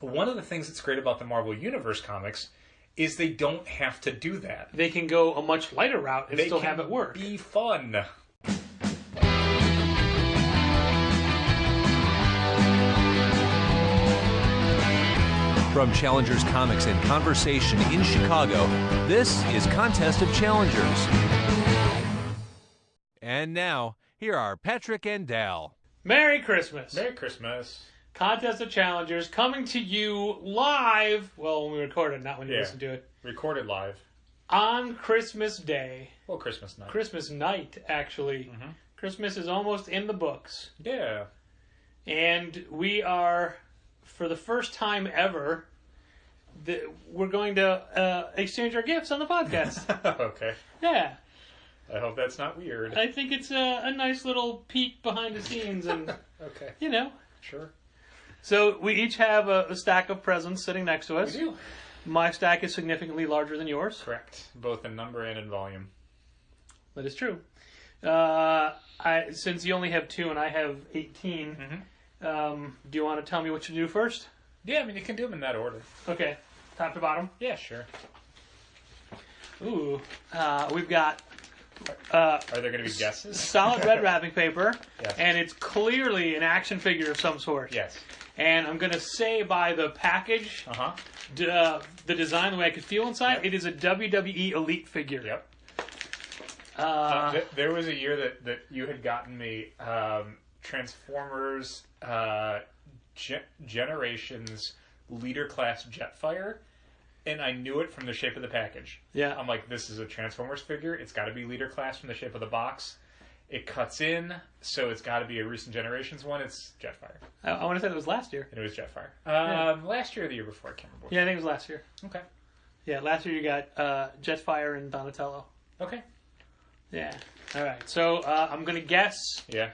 one of the things that's great about the Marvel Universe comics is they don't have to do that. They can go a much lighter route and still have it work. Be fun. From Challengers Comics and Conversation in Chicago, this is Contest of Challengers. And now, here are Patrick and Dal. Merry Christmas. Merry Christmas. Contest of Challengers coming to you live, well, when we record it, not when you listen to it. Recorded live. On Christmas Day. Well, Christmas night. Christmas night, actually. Mm-hmm. Christmas is almost in the books. Yeah. And we are, for the first time ever, we're going to exchange our gifts on the podcast. Okay. Yeah. I hope that's not weird. I think it's a nice little peek behind the scenes and, okay. You know. Sure. So we each have a stack of presents sitting next to us. We do. My stack is significantly larger than yours. Correct. Both in number and in volume. That is true. Since you only have 2 and I have 18, do you want to tell me what you do first? Yeah, I mean, you can do them in that order. Okay. Top to bottom? Yeah, sure. Ooh. We've got... are there going to be guesses? Solid red wrapping paper. Yes. And it's clearly an action figure of some sort. Yes. And I'm going to say by the package, the design, the way I could feel inside, it is a WWE Elite figure. Yep. There was a year that you had gotten me Transformers Generations Leader Class Jetfire, and I knew it from the shape of the package. Yeah. I'm like, this is a Transformers figure. It's got to be Leader Class from the shape of the box. It cuts in, so it's got to be a recent Generations one. It's Jetfire. I want to say that was last year. And it was Jetfire. Last year or the year before, I can't remember. Yeah, I think it was last year. Okay. Yeah, last year you got Jetfire and Donatello. Okay. Yeah. All right. So I'm going to guess. Yeah.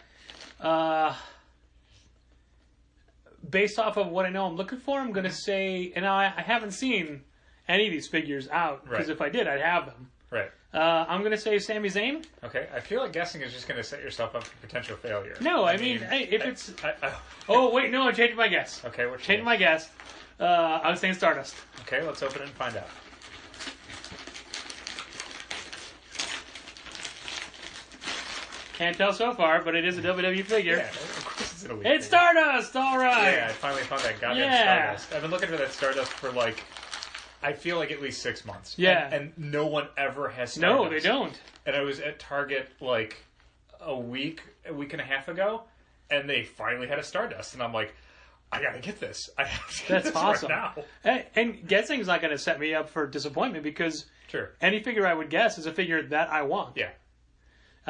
Based off of what I know I'm looking for, I'm going to say, and I haven't seen any of these figures out, because if I did, I'd have them. Right. I'm going to say Sami Zayn. Okay. I feel like guessing is just going to set yourself up for potential failure. No, I mean, if it's... Oh, wait, no, I changed my guess. Okay, what's changed my guess. I was saying Stardust. Okay, let's open it and find out. Can't tell so far, but it is a WWE figure. Yeah, of course it's an Elite It's figure. Stardust! All right! Yeah, I finally found that goddamn Stardust. I've been looking for that Stardust for, like, I feel like at least 6 months. Yeah. And no one ever has Stardust. No, they don't. And I was at Target, like, a week and a half ago, and they finally had a Stardust. And I'm like, I gotta get this. I have to get this awesome. right now. And guessing is not going to set me up for disappointment, because any figure I would guess is a figure that I want. Yeah.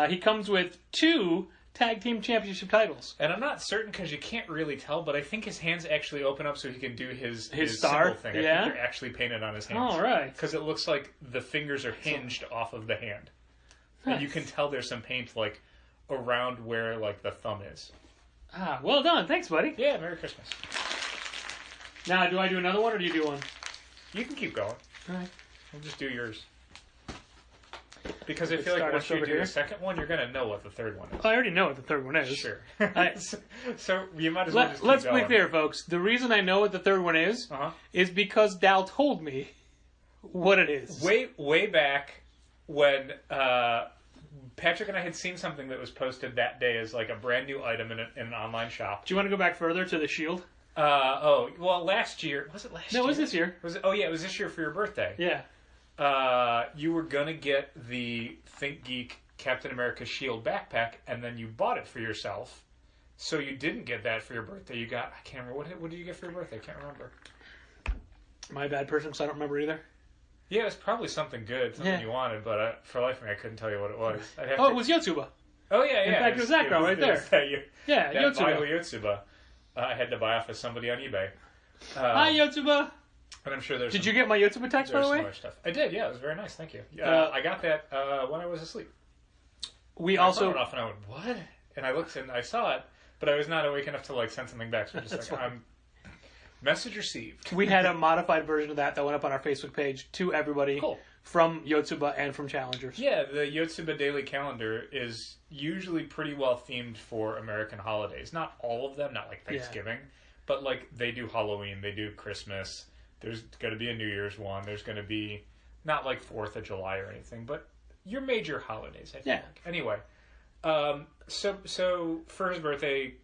He comes with 2 Tag Team Championship titles. And I'm not certain because you can't really tell, but I think his hands actually open up so he can do his star symbol thing. I think they're actually painted on his hands. All right. Because it looks like the fingers are hinged off of the hand. And you can tell there's some paint, like, around where, like, the thumb is. Ah, well done. Thanks, buddy. Yeah, Merry Christmas. Now, do I do another one, or do you do one? You can keep going. All right. We'll just do yours. Because I feel like once you do the second one, you're going to know what the third one is. I already know what the third one is. Sure. So you might as well just keep Let's going. be clear, folks. The reason I know what the third one is because Dal told me what it is. Way back when Patrick and I had seen something that was posted that day as like a brand new item in an online shop. Do you want to go back further to the Shield? Well, last year. Was it last year? No, it was this year. Was it? Oh, yeah, it was this year for your birthday. Yeah. You were going to get the Think Geek Captain America Shield backpack, and then you bought it for yourself. So you didn't get that for your birthday. You got, I can't remember, what did you get for your birthday? I can't remember. My bad person, because I don't remember either. Yeah, it was probably something good, something you wanted, but for life of me, I couldn't tell you what it was. It was Yotsuba. Oh, yeah. In fact, it was that girl right there. That Yotsuba. Yotsuba. I had to buy off of somebody on eBay. Hi, Yotsuba. And I'm sure there's Did you get my Yotsuba text, by the way? Some other stuff. I did, yeah. It was very nice. Thank you. I got that when I was asleep. I saw it off and I went, what? And I looked and I saw it, but I was not awake enough to like send something back. So I'm just like, message received. We had a modified version of that went up on our Facebook page to everybody from Yotsuba and from Challengers. Yeah, the Yotsuba Daily Calendar is usually pretty well themed for American holidays. Not all of them, not like Thanksgiving. But, like, they do Halloween, they do Christmas. There's going to be a New Year's one. There's going to be, not like 4th of July or anything, but your major holidays, I think. Yeah. Anyway, so for his birthday,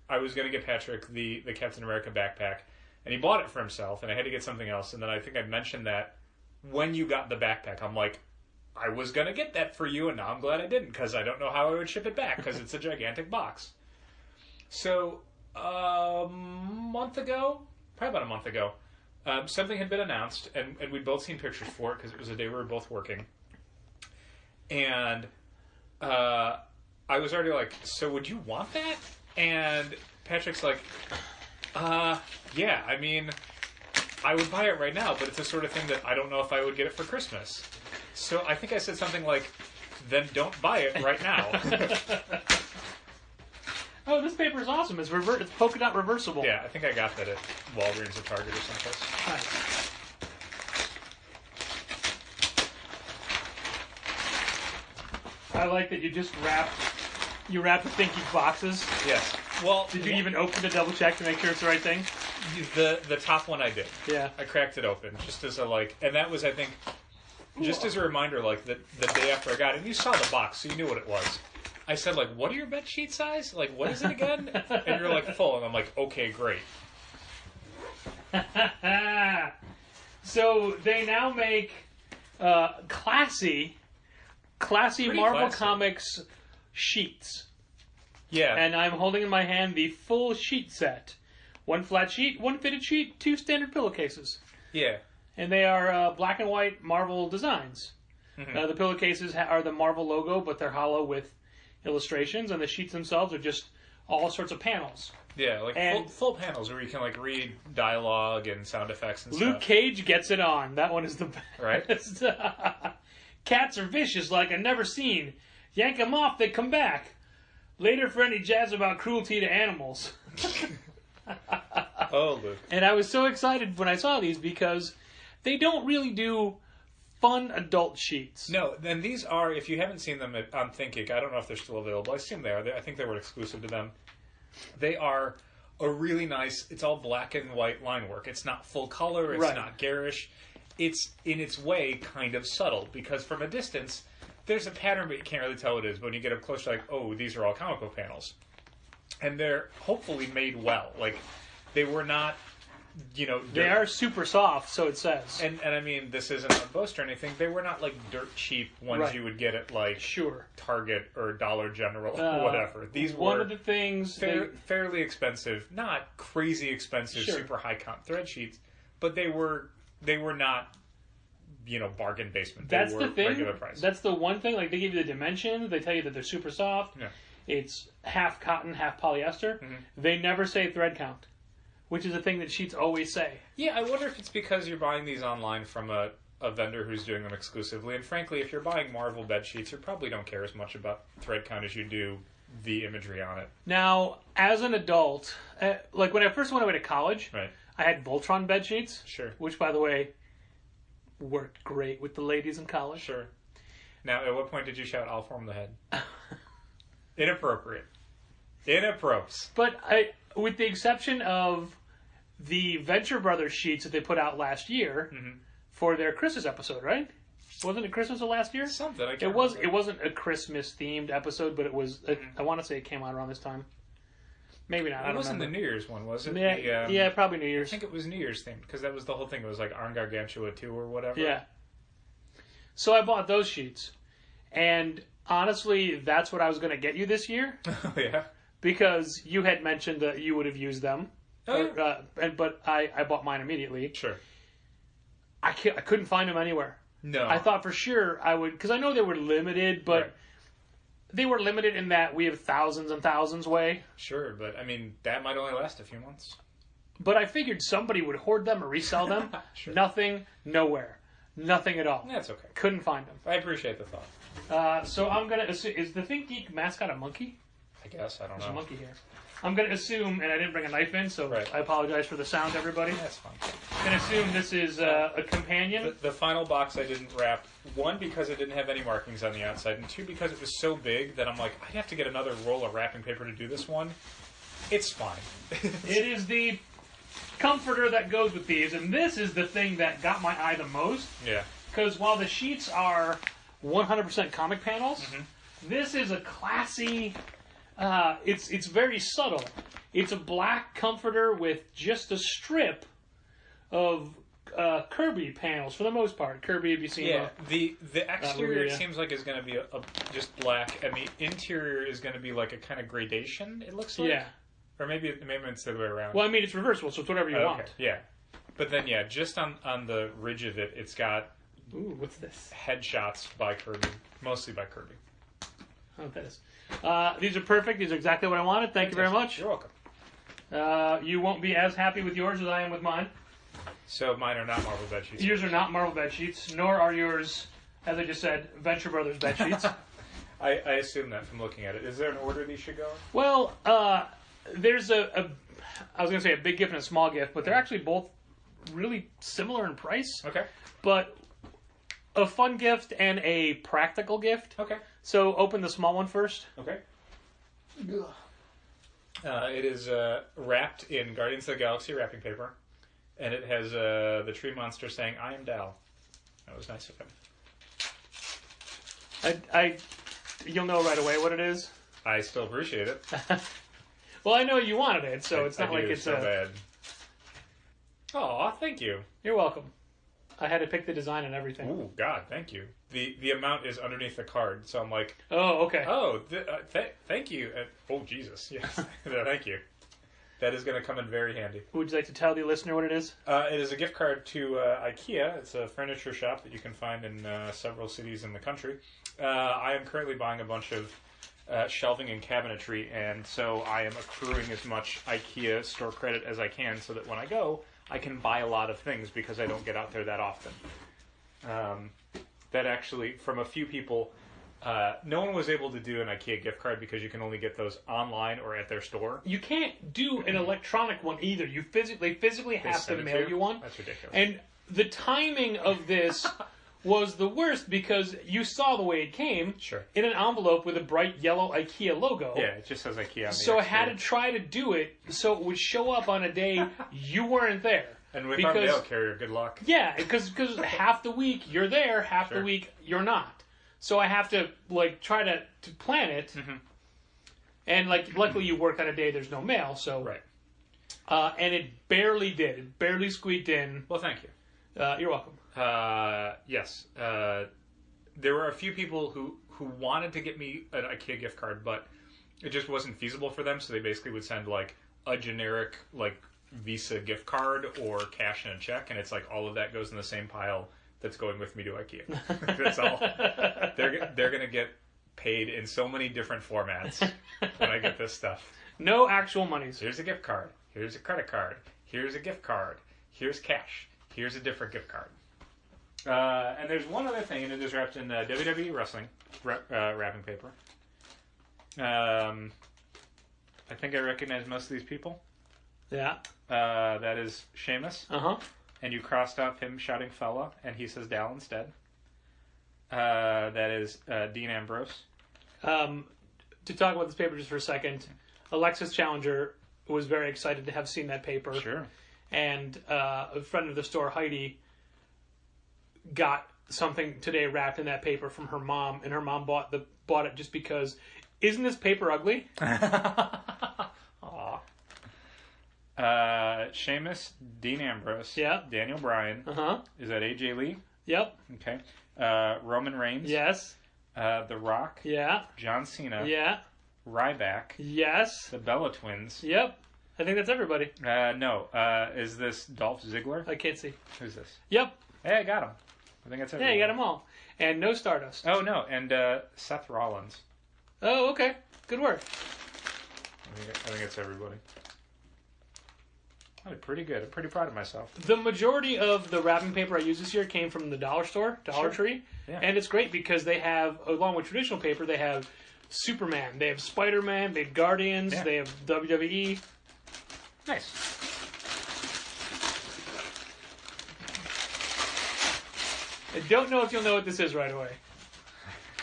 I was going to get Patrick the Captain America backpack, and he bought it for himself, and I had to get something else. And then I think I mentioned that when you got the backpack, I'm like, I was going to get that for you, and now I'm glad I didn't, because I don't know how I would ship it back, because it's a gigantic box. So, a month ago, probably about a month ago, something had been announced, and we'd both seen pictures for it, because it was a day we were both working. And I was already like, so would you want that? And Patrick's like, yeah, I mean, I would buy it right now, but it's the sort of thing that I don't know if I would get it for Christmas. So I think I said something like, then don't buy it right now. Oh, this paper is awesome. It's polka dot reversible. Yeah, I think I got that at Walgreens or Target or someplace. Nice. I like that you just wrapped the Thinky boxes. Yes. Well, Did you even open to double check to make sure it's the right thing? The top one I did. Yeah. I cracked it open just as a and that was, I think, just as a reminder, like the day after I got it. And you saw the box, so you knew what it was. I said, like, what are your bed sheet size? Like, what is it again? And you're like, full. And I'm like, okay, great. So they now make classy Pretty Marvel classy. Comics sheets. Yeah. And I'm holding in my hand the full sheet set. 1 flat sheet, 1 fitted sheet, 2 standard pillowcases. Yeah. And they are black and white Marvel designs. Mm-hmm. The pillowcases are the Marvel logo, but they're hollow with illustrations, and the sheets themselves are just all sorts of panels. Yeah, like And- full panels where you can, like, read dialogue and sound effects and Luke stuff. Cage gets it on. That one is the best. Right? Cats are vicious like I've never seen. Yank them off, they come back. Later for any jazz about cruelty to animals. Oh, Luke. And I was so excited when I saw these because they don't really do fun adult sheets. No, and these are, if you haven't seen them on ThinkGeek, I don't know if they're still available. I assume they are. I think they were exclusive to them. They are a really nice, it's all black and white line work. It's not full color. It's Right. not garish. It's, in its way, kind of subtle. Because from a distance, there's a pattern, but you can't really tell what it is. But when you get up close, you're like, oh, these are all comic book panels. And they're hopefully made well. Like, they were not, you know... They are super soft, so it says. And I mean, this isn't a boast or anything. They were not, like, dirt cheap ones Right. you would get at, like... Sure. Target or Dollar General or whatever. These one were of the things fairly expensive, not crazy expensive, Sure. super high count thread sheets, but they were not, you know, bargain basement. They that's were the thing. regular price. That's the one thing. Like, they give you the dimensions. They tell you that they're super soft. Yeah. It's half cotton, half polyester. Mm-hmm. They never say thread count, which is a thing that sheets always say. Yeah, I wonder if it's because you're buying these online from a vendor who's doing them exclusively. And frankly, if you're buying Marvel bed sheets, you probably don't care as much about thread count as you do the imagery on it. Now, as an adult, like when I first went away to college, Right. I had Voltron bed sheets. Sure. Which, by the way, worked great with the ladies in college. Sure. Now, at what point did you shout, "I'll form the head"? Inappropriate. Inappropriate. But with the exception of the Venture Brothers sheets that they put out last year for their Christmas episode, right? Wasn't it Christmas of last year? Something. I can't It was. remember. It wasn't a Christmas themed episode, but it was. I want to say it came out around this time. Maybe not. I It don't wasn't remember. the New Year's one, was it? Yeah, The, yeah, probably New I Year's. think it was New Year's themed because that was the whole thing. It was like Arn Gargantua 2 or whatever. Yeah. So I bought those sheets, and honestly, that's what I was going to get you this year Oh, yeah. because you had mentioned that you would have used them. Oh, yeah. But I bought mine immediately. Sure. I couldn't find them anywhere. No. I thought for sure I would, because I know they were limited, but Right. they were limited in that we have thousands and thousands way. Sure, but I mean, that might only last a few months. But I figured somebody would hoard them or resell them. Sure. Nothing, nowhere. Nothing at all. That's okay. Couldn't find them. I appreciate the thought. So I'm going to assume, is the Think Geek mascot a monkey? I guess. I don't There's a know. monkey here. I'm going to assume, and I didn't bring a knife in, so Right. I apologize for the sound, everybody. That's fine. I'm going to assume this is a companion. The final box I didn't wrap, one, because it didn't have any markings on the outside, and two, because it was so big that I'm like, I'd have to get another roll of wrapping paper to do this one. It's fine. It is the comforter that goes with these, and this is the thing that got my eye the most. Yeah. Because while the sheets are 100% comic panels, this is a classy. It's very subtle. It's a black comforter with just a strip of Kirby panels for the most part. Kirby, have you seen? Yeah. The exterior Luria. it seems like is going to be a just black, and the interior is going to be like a kind of gradation. It looks like. Yeah. Or maybe it's the other way around. Well, I mean, it's reversible, so it's whatever you want. Yeah. But then, yeah, just on the ridge of it, it's got Ooh, what's this? headshots by Kirby, mostly by Kirby. Oh, that is. These are perfect. These are exactly what I wanted. Thank you very much. You're welcome. You won't be as happy with yours as I am with mine. So mine are not Marvel bed sheets. Yours are not Marvel bed sheets, nor are yours, as I just said, Venture Brothers bed sheets. I assume that from looking at it. Is there an order these should go in? Well, there's I was going to say a big gift and a small gift, but they're actually both really similar in price. Okay. But a fun gift and a practical gift. Okay. So open the small one first. Okay. It is wrapped in Guardians of the Galaxy wrapping paper, and it has the tree monster saying, "I am Dal." That was nice of him. You'll know right away what it is. I still appreciate it. Well, I know you wanted it, so it's not like it's so bad. Oh, thank you. You're welcome. I had to pick the design and everything. Oh God, thank you. The amount is underneath the card, so I'm like, Oh, okay. oh, thank you. Oh Jesus, yes, thank you. That is going to come in very handy. Would you like to tell the listener what it is? It is a gift card to IKEA. It's a furniture shop that you can find in several cities in the country. I am currently buying a bunch of shelving and cabinetry, and so I am accruing as much IKEA store credit as I can so that when I go, I can buy a lot of things because I don't get out there that often. That actually, from a few people, no one was able to do an IKEA gift card because you can only get those online or at their store. You can't do an electronic one either. You physically have to mail you one. That's ridiculous. And the timing of this was the worst because you saw the way it came in an envelope with a bright yellow IKEA logo. Yeah, it just says IKEA on the So I had to exterior. try to do it so it would show up on a day you weren't there. And with our mail carrier, good luck. Yeah, because half the week you're there, half the week you're not. So I have to try to plan it. And luckily you work on a day there's no mail, so right. And it barely did. It barely squeaked in. Well, thank you. You're welcome. Yes. There were a few people who wanted to get me an IKEA gift card, but it just wasn't feasible for them, so they basically would send a generic Visa gift card or cash and a check, and it's all of that goes in the same pile that's going with me to IKEA. That's all. They're gonna get paid in so many different formats when I get this stuff. No actual monies. Here's a gift card. Here's a credit card. Here's a gift card. Here's cash. Here's a different gift card. And there's one other thing, and it is wrapped in WWE wrestling wrapping paper. I think I recognize most of these people. Yeah. That is Sheamus. Uh-huh. And you crossed off him shouting fella, and he says Dal instead. That is Dean Ambrose. To talk about this paper just for a second, Alexis Challenger was very excited to have seen that paper. Sure. And a friend of the store, Heidi, got something today wrapped in that paper from her mom, and her mom bought it just because. Isn't this paper ugly? Aw. Sheamus, Dean Ambrose, Yeah. Daniel Bryan. Uh-huh. Is that AJ Lee? Yep. Okay. Roman Reigns. Yes. The Rock. Yeah. John Cena. Yeah. Ryback. Yes. The Bella Twins. Yep. I think that's everybody. No. Is this Dolph Ziggler? I can't see. Who's this? Yep. Hey, I got him. I think that's everybody. Yeah, you got them all. And no Stardust. Oh, no. And Seth Rollins. Oh, okay. Good work. I think it's everybody. I did pretty good. I'm pretty proud of myself. The majority of the wrapping paper I used this year came from the dollar store, Dollar Tree. Yeah. And it's great because they have, along with traditional paper, they have Superman, they have Spider-Man, they have Guardians, they have WWE. Nice. I don't know if you'll know what this is right away.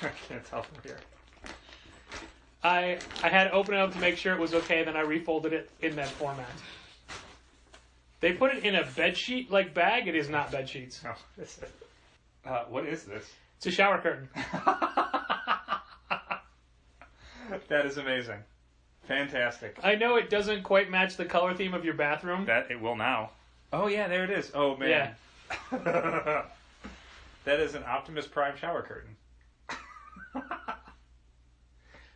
I can't tell from here. I had to open it up to make sure it was okay, then I refolded it in that format. They put it in a bedsheet-like bag. It is not bed sheets. Oh, what is this? It's a shower curtain. That is amazing. Fantastic. I know it doesn't quite match the color theme of your bathroom. That it will now. Oh yeah, there it is. Oh man. Yeah. That is an Optimus Prime shower curtain.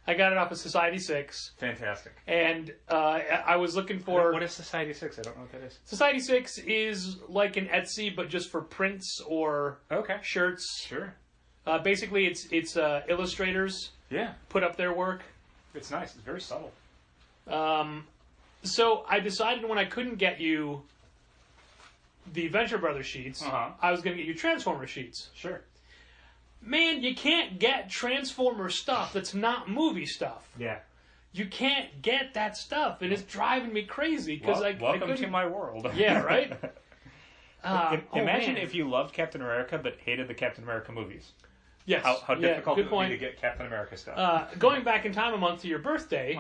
I got it off of Society 6. Fantastic. And I was looking for... What is Society 6? I don't know what that is. Society 6 is like an Etsy, but just for prints or shirts. Sure. Basically, it's illustrators put up their work. It's nice. It's very subtle. So I decided when I couldn't get you the Venture Brothers sheets, I was going to get you Transformer sheets. Sure. Man, you can't get Transformer stuff that's not movie stuff. Yeah. You can't get that stuff, and it's driving me crazy because welcome to my world. Yeah, right. Imagine if you loved Captain America but hated the Captain America movies. Yes. How difficult it would be to get Captain America stuff. Going back in time a month to your birthday,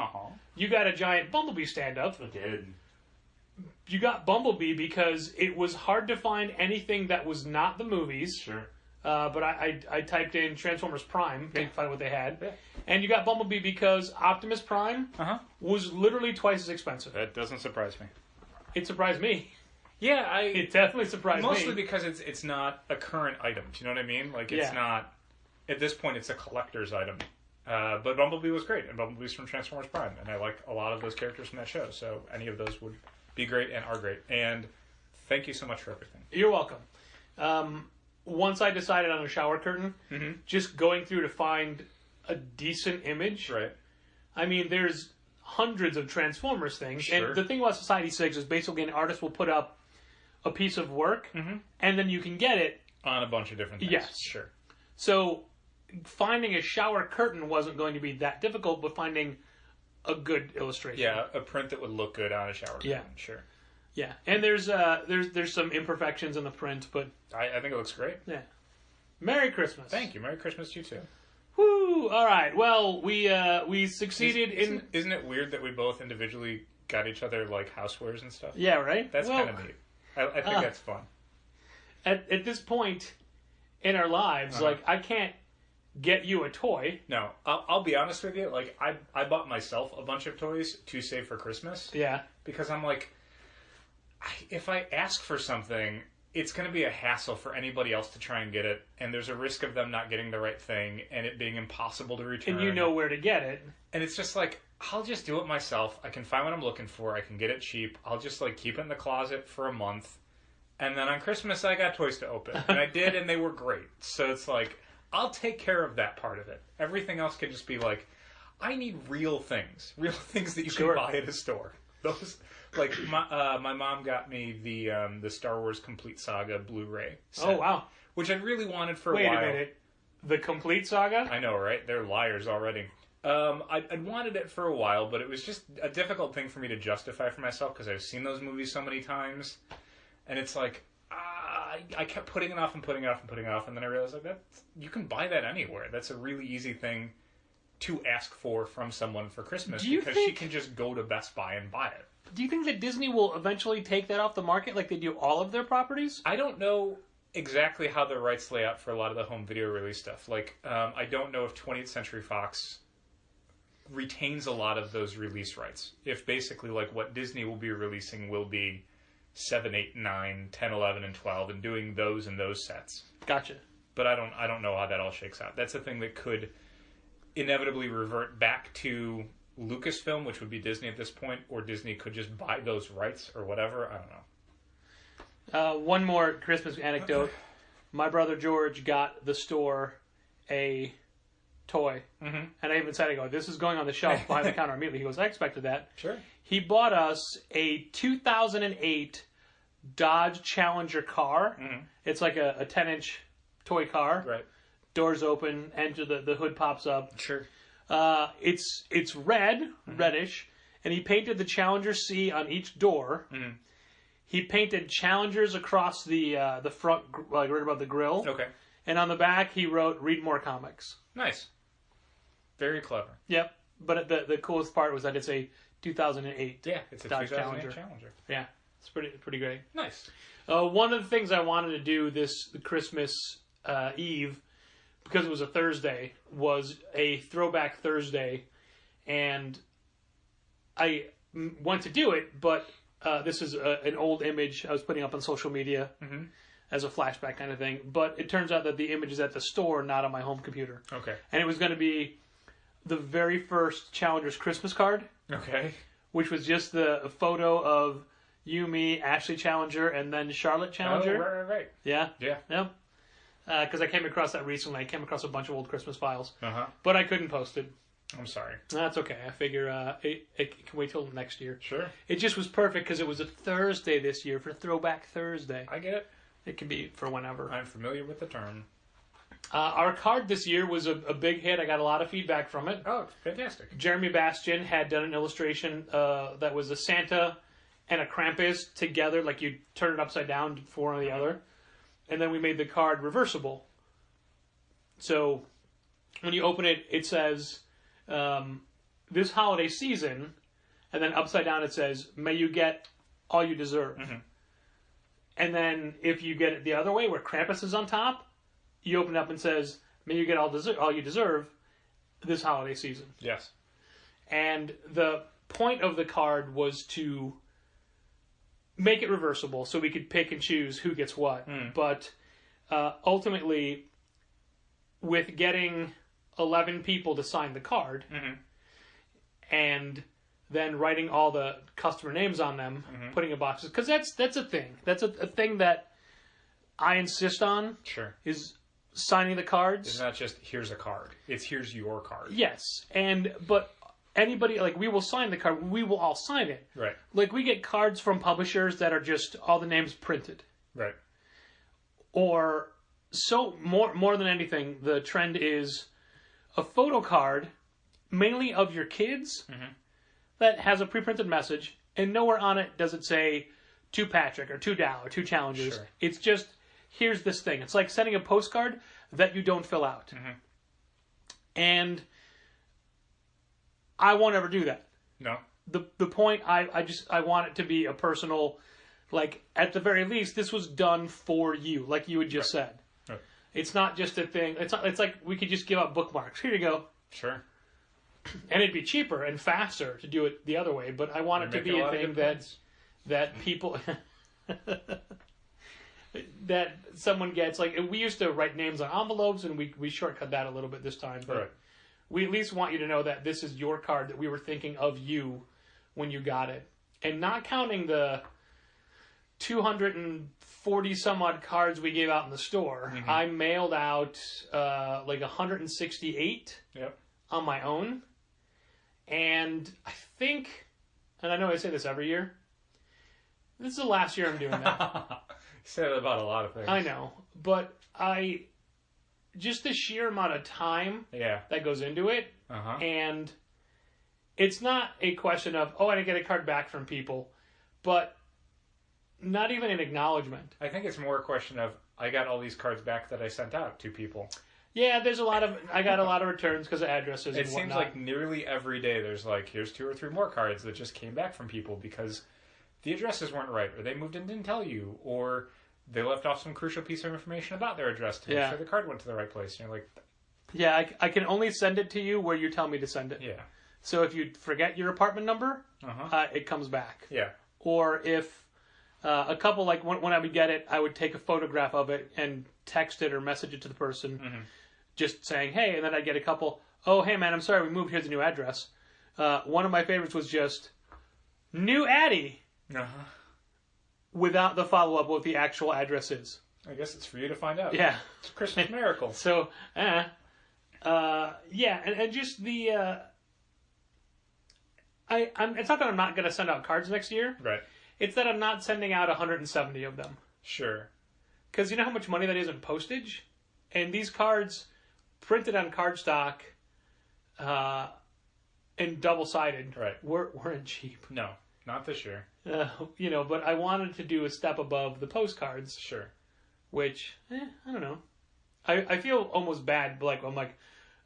you got a giant Bumblebee stand-up. I did. You got Bumblebee because it was hard to find anything that was not the movies. Sure. But I typed in Transformers Prime to find what they had. Yeah. And you got Bumblebee because Optimus Prime was literally twice as expensive. That doesn't surprise me. It surprised me. Yeah, it definitely surprised me. Mostly because it's not a current item. Do you know what I mean? Like, it's not... At this point, it's a collector's item. But Bumblebee was great, and Bumblebee's from Transformers Prime, and I like a lot of those characters from that show, so any of those would be great and are great. And thank you so much for everything. You're welcome. Once I decided on a shower curtain, just going through to find a decent image. Right. I mean, there's hundreds of Transformers things. Sure. And the thing about Society 6 is basically an artist will put up a piece of work, and then you can get it. On a bunch of different things. Yes. Sure. So finding a shower curtain wasn't going to be that difficult, but finding a good illustration. Yeah, a print that would look good on a shower curtain. Yeah. Sure. Yeah, and there's some imperfections in the print, but I think it looks great. Yeah. Merry Christmas. Thank you. Merry Christmas to you too. Woo! All right. Well, we succeeded in. Isn't it weird that we both individually got each other like housewares and stuff? Yeah. Right. That's kind of neat. I think that's fun. At this point in our lives, like I can't get you a toy. No, I'll be honest with you. Like I bought myself a bunch of toys to save for Christmas. Yeah. Because I'm like, if I ask for something, it's going to be a hassle for anybody else to try and get it, and there's a risk of them not getting the right thing, and it being impossible to return. And you know where to get it. And it's just like, I'll just do it myself. I can find what I'm looking for. I can get it cheap. I'll just like keep it in the closet for a month. And then on Christmas, I got toys to open. And I did, and they were great. So it's like, I'll take care of that part of it. Everything else can just be like, I need real things that you can buy at a store. Those, like, my mom got me the Star Wars Complete Saga Blu-ray set. Oh, wow. Which I really wanted for a while. Wait a minute. The Complete Saga? I know, right? They're liars already. I'd wanted it for a while, but it was just a difficult thing for me to justify for myself because I've seen those movies so many times. And it's like, I kept putting it off and putting it off and putting it off, and then I realized, like, you can buy that anywhere. That's a really easy thing to ask for from someone for Christmas because she can just go to Best Buy and buy it. Do you think that Disney will eventually take that off the market like they do all of their properties? I don't know exactly how the rights lay out for a lot of the home video release stuff. Like, I don't know if 20th Century Fox retains a lot of those release rights. If basically, like, what Disney will be releasing will be 7, 8, 9, 10, 11, and 12, and doing those and those sets. Gotcha. But I don't know how that all shakes out. That's a thing that could inevitably revert back to Lucasfilm, which would be Disney at this point, or Disney could just buy those rights or whatever. I don't know. One more Christmas anecdote. My brother George got the store a toy. And I even said, I go, this is going on the shelf behind the counter immediately. He goes, I expected that. Sure. He bought us a 2008 Dodge Challenger car. It's like a 10-inch toy car. Right. Doors open, enter the hood pops up. Sure. It's red, reddish, and he painted the Challenger C on each door. He painted Challengers across the front, like right above the grill. Okay. And on the back, he wrote, "Read more comics." Nice. Very clever. Yep. But the coolest part was that it's a 2008. Yeah, it's a Dodge 2008 Challenger. Yeah, it's pretty great. Nice. One of the things I wanted to do this Christmas Eve, because it was a Thursday, was a throwback Thursday, and I went to do it, but this is an old image I was putting up on social media as a flashback kind of thing. But it turns out that the image is at the store, not on my home computer. Okay. And it was going to be the very first Challenger's Christmas card. Okay. Which was just the photo of you, me, Ashley Challenger, and then Charlotte Challenger. Oh, right. Yeah. Yeah. Yep. Because I came across that recently. I came across a bunch of old Christmas files. Uh-huh. But I couldn't post it. I'm sorry. That's okay. I figure it can wait till next year. Sure. It just was perfect because it was a Thursday this year for Throwback Thursday. I get it. It can be for whenever. I'm familiar with the term. Our card this year was a big hit. I got a lot of feedback from it. Oh, fantastic. Jeremy Bastian had done an illustration that was a Santa and a Krampus together, like you turn it upside down for one or the other. And then we made the card reversible. So when you open it, it says, this holiday season, and then upside down it says, may you get all you deserve. Mm-hmm. And then if you get it the other way, where Krampus is on top, you open it up and says, may you get all you deserve this holiday season. Yes. And the point of the card was to make it reversible so we could pick and choose who gets what. But ultimately, with getting 11 people to sign the card and then writing all the customer names on them, putting in boxes, because that's a thing. That's a thing that I insist on. Sure. Is signing the cards. It's not just here's a card. It's here's your card. Yes, but anybody, like, we will sign the card. We will all sign it. Right. Like, we get cards from publishers that are just all the names printed. Right. Or, so more than anything, the trend is a photo card, mainly of your kids, that has a pre-printed message, and nowhere on it does it say, to Patrick, or to Dal, or to Challengers. Sure. It's just, here's this thing. It's like sending a postcard that you don't fill out. And I won't ever do that. No. The point, I want it to be a personal, like, at the very least, this was done for you, like you had just said. Right. It's not just a thing. It's like we could just give out bookmarks. Here you go. Sure. And it'd be cheaper and faster to do it the other way, but I want it to be a thing that people... that someone gets. Like, we used to write names on envelopes, and we shortcut that a little bit this time. But we at least want you to know that this is your card, that we were thinking of you when you got it. And not counting the 240 some odd cards we gave out in the store, I mailed out like 168 on my own. And I think, and I know I say this every year, this is the last year I'm doing that. Said about a lot of things. I know, but just the sheer amount of time that goes into it, and it's not a question of, I didn't get a card back from people, but not even an acknowledgement. I think it's more a question of, I got all these cards back that I sent out to people. Yeah, I got a lot of returns because of addresses and whatnot. It seems like nearly every day there's like, here's 2 or 3 more cards that just came back from people because the addresses weren't right, or they moved and didn't tell you, or they left off some crucial piece of information about their address to make sure the card went to the right place. And you're like... Yeah, I can only send it to you where you tell me to send it. Yeah. So if you forget your apartment number, it comes back. Yeah. Or if a couple, like when I would get it, I would take a photograph of it and text it or message it to the person, just saying, hey, and then I'd get a couple, oh, hey, man, I'm sorry, we moved, here's the new address. One of my favorites was just, new Addy, without the follow-up what the actual address is. I guess it's for you to find out. Yeah. It's a Christmas miracle. So, and just the... it's not that I'm not going to send out cards next year. Right. It's that I'm not sending out 170 of them. Sure. Because you know how much money that is in postage? And these cards, printed on cardstock, and double-sided, weren't cheap. No, not this year. But I wanted to do a step above the postcards. Sure. Which, I don't know. I feel almost bad. Like, I'm like,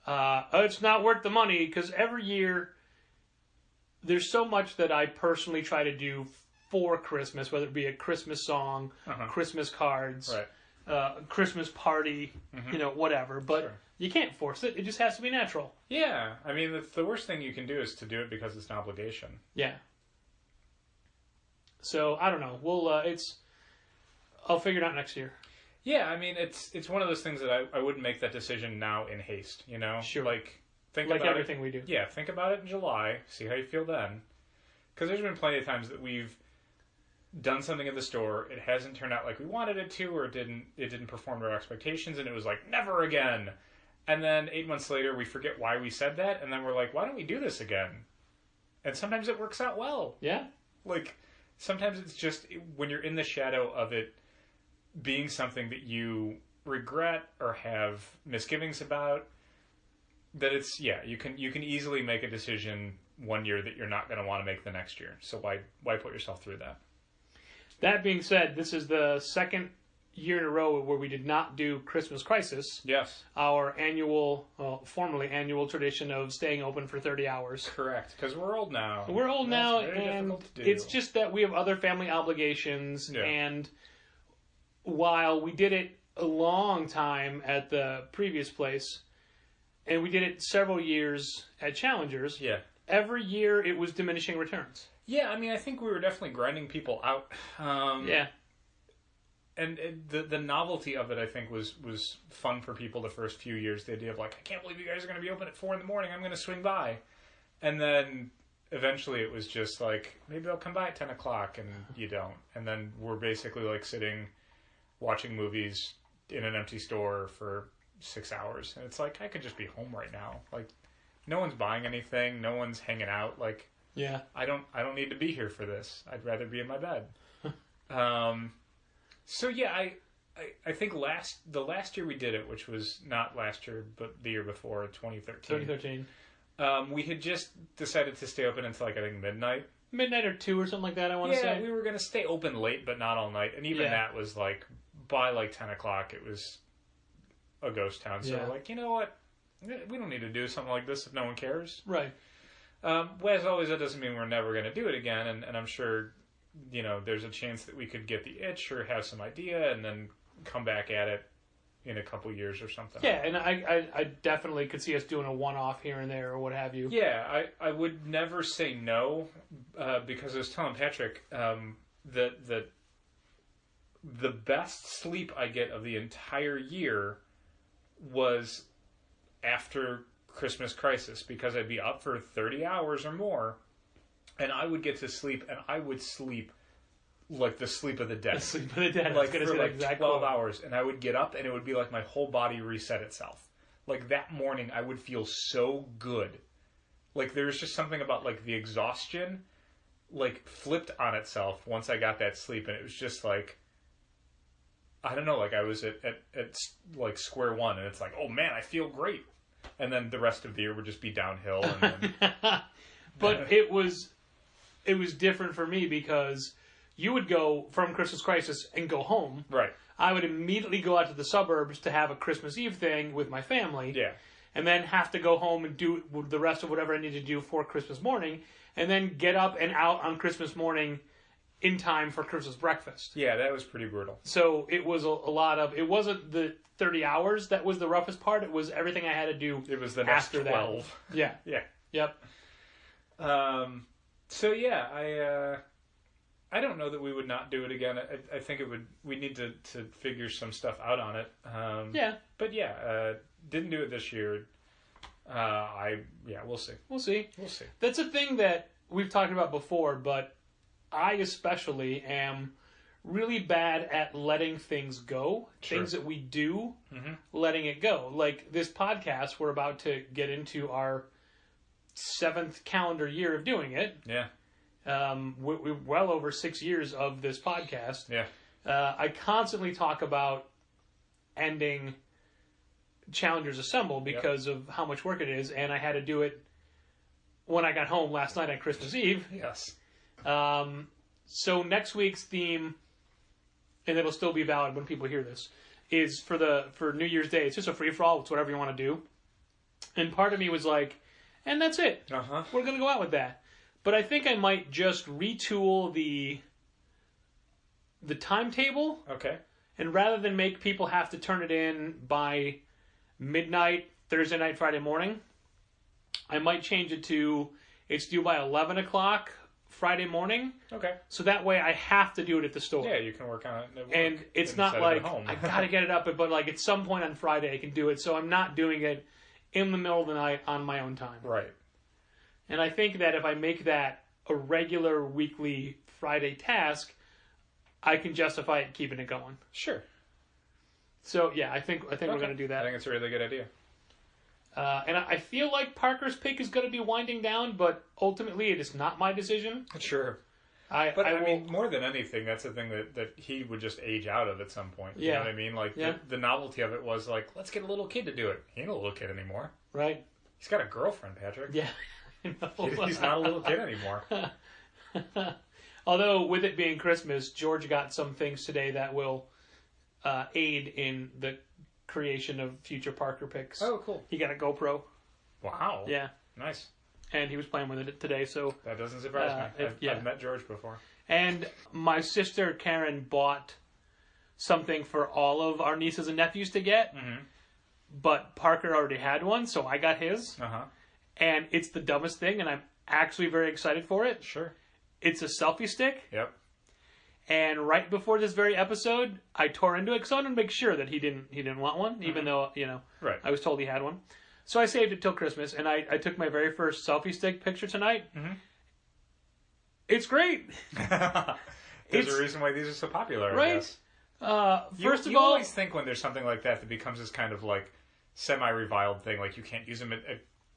It's not worth the money, because every year there's so much that I personally try to do for Christmas, whether it be a Christmas song, Christmas cards, Christmas party, whatever. But Sure. you can't force it. It just has to be natural. Yeah. I mean, the worst thing you can do is to do it because it's an obligation. Yeah. So, I don't know. I'll figure it out next year. Yeah, I mean, it's one of those things that I wouldn't make that decision now in haste, Sure. Think Like about everything we do. Yeah, think about it in July, see how you feel then. Because there's been plenty of times that we've done something at the store, it hasn't turned out like we wanted it to, or it didn't perform to our expectations, and it was like, never again. And then 8 months later, we forget why we said that, and then we're like, why don't we do this again? And sometimes it works out well. Yeah. Like, sometimes it's just when you're in the shadow of it being something that you regret or have misgivings about, that you can easily make a decision one year that you're not going to want to make the next year. So why put yourself through that? That being said, this is the second year in a row where we did not do Christmas Crisis. Yes. Our formerly annual tradition of staying open for 30 hours. Correct, because we're old now. We're old That's now, very and difficult to do. it's just that we have other family obligations, Yeah. and while we did it a long time at the previous place, and we did it several years at Challengers, Yeah. every year it was diminishing returns. Yeah, I mean, I think we were definitely grinding people out. Yeah. And the novelty of it, I think, was fun for people the first few years. The idea of like, I can't believe you guys are going to be open at 4 a.m. I'm going to swing by. And then eventually it was just like, maybe I'll come by at 10 o'clock, and you don't. And then we're basically like sitting, watching movies in an empty store for 6 hours. And it's like, I could just be home right now. Like, no one's buying anything. No one's hanging out. Like, Yeah. I don't need to be here for this. I'd rather be in my bed. So yeah, I think the last year we did it, which was not last year, but the year before, 2013. 2013. We had just decided to stay open until like, I think midnight. Midnight or 2 or something like that, I want to say. Yeah, we were going to stay open late, but not all night. And even Yeah. that was like, by like 10 o'clock, it was a ghost town. So Yeah. we're like, you know what? We don't need to do something like this if no one cares. Right. Well, as always, that doesn't mean we're never going to do it again, and I'm sure, there's a chance that we could get the itch or have some idea and then come back at it in a couple years or something. Yeah, and I definitely could see us doing a one-off here and there or what have you. Yeah, I would never say no, because I was telling Patrick that the best sleep I get of the entire year was after Christmas Crisis, because I'd be up for 30 hours or more, and I would get to sleep, and I would sleep like the sleep of the dead. The sleep of the dead. Like for for like exact 12 quote. hours, and I would get up, and it would be like my whole body reset itself. Like that morning, I would feel so good. Like there's just something about like the exhaustion, like flipped on itself once I got that sleep, and it was just like, I don't know, like I was at like square one, and it's like, oh man, I feel great. And then the rest of the year would just be downhill. And then, But it was different for me, because you would go from Christmas Crisis and go home. right. I would immediately go out to the suburbs to have a Christmas Eve thing with my family. Yeah. And then have to go home and do the rest of whatever I need to do for Christmas morning. And then get up and out on Christmas morning in time for Christmas breakfast. Yeah, that was pretty brutal. So it was a lot of... It wasn't the 30 hours that was the roughest part. It was everything I had to do It was the next after 12. that. Yeah. Yeah. Yep. So yeah, I don't know that we would not do it again. I think we need to figure some stuff out on it. Yeah. But yeah, didn't do it this year. We'll see. We'll see. We'll see. That's a thing that we've talked about before, but I especially am really bad at letting things go. Sure. Things that we do, Mm-hmm. letting it go. Like this podcast, we're about to get into our 7th calendar year of doing it. Yeah. We're well over 6 years of this podcast. Yeah. I constantly talk about ending Challengers Assemble because of how much work it is, and I had to do it when I got home last night on Christmas Eve. Yes. So next week's theme, and it'll still be valid when people hear this, is for New Year's Day. It's just a free-for-all. It's whatever you want to do. And part of me was like, and that's it. Uh-huh. We're going to go out with that. But I think I might just retool the timetable. Okay. And rather than make people have to turn it in by midnight, Thursday night, Friday morning, I might change it to it's due by 11 o'clock Friday morning. Okay. So that way I have to do it at the store. Yeah, you can work on it. At work And it's not instead of like at home. I got to get it up, but like at some point on Friday I can do it. So I'm not doing it in the middle of the night on my own time. Right. And I think that if I make that a regular weekly Friday task, I can justify it keeping it going. Sure. So yeah, I think we're going to do that. I think it's a really good idea. And I feel like Parker's pick is going to be winding down, but ultimately it is not my decision. Sure. I mean, more than anything, that's the thing that he would just age out of at some point. You know what I mean? Like, the novelty of it was like, let's get a little kid to do it. He ain't a little kid anymore. Right. He's got a girlfriend, Patrick. Yeah. I know. He's not a little kid anymore. Although, with it being Christmas, George got some things today that will aid in the creation of future Parker picks. Oh, cool. He got a GoPro. Wow. Yeah. Nice. And he was playing with it today, so... That doesn't surprise me. I've met George before. And my sister, Karen, bought something for all of our nieces and nephews to get, but Parker already had one, so I got his. Uh-huh. And it's the dumbest thing, and I'm actually very excited for it. Sure. It's a selfie stick. Yep. And right before this very episode, I tore into it because I wanted to make sure that he didn't want one, even though, right. I was told he had one. So I saved it till Christmas, and I took my very first selfie stick picture tonight. Mm-hmm. It's great. There's a reason why these are so popular, right? I guess. First of you all... always think when there's something like that becomes this kind of like semi-reviled thing, like you can't use them at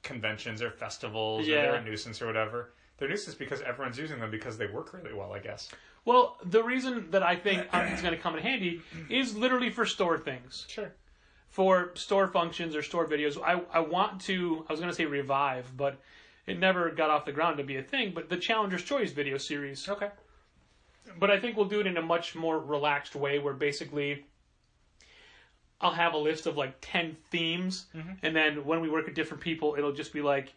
conventions or festivals, or they're a nuisance or whatever. They're nuisance because everyone's using them because they work really well, I guess. Well, the reason that I think it's going to come in handy is literally for store things. Sure. For store functions or store videos. I want to, I was going to say revive, but it never got off the ground to be a thing, but the Challenger's Choice video series. Okay. But I think we'll do it in a much more relaxed way where basically I'll have a list of like 10 themes, and then when we work with different people, it'll just be like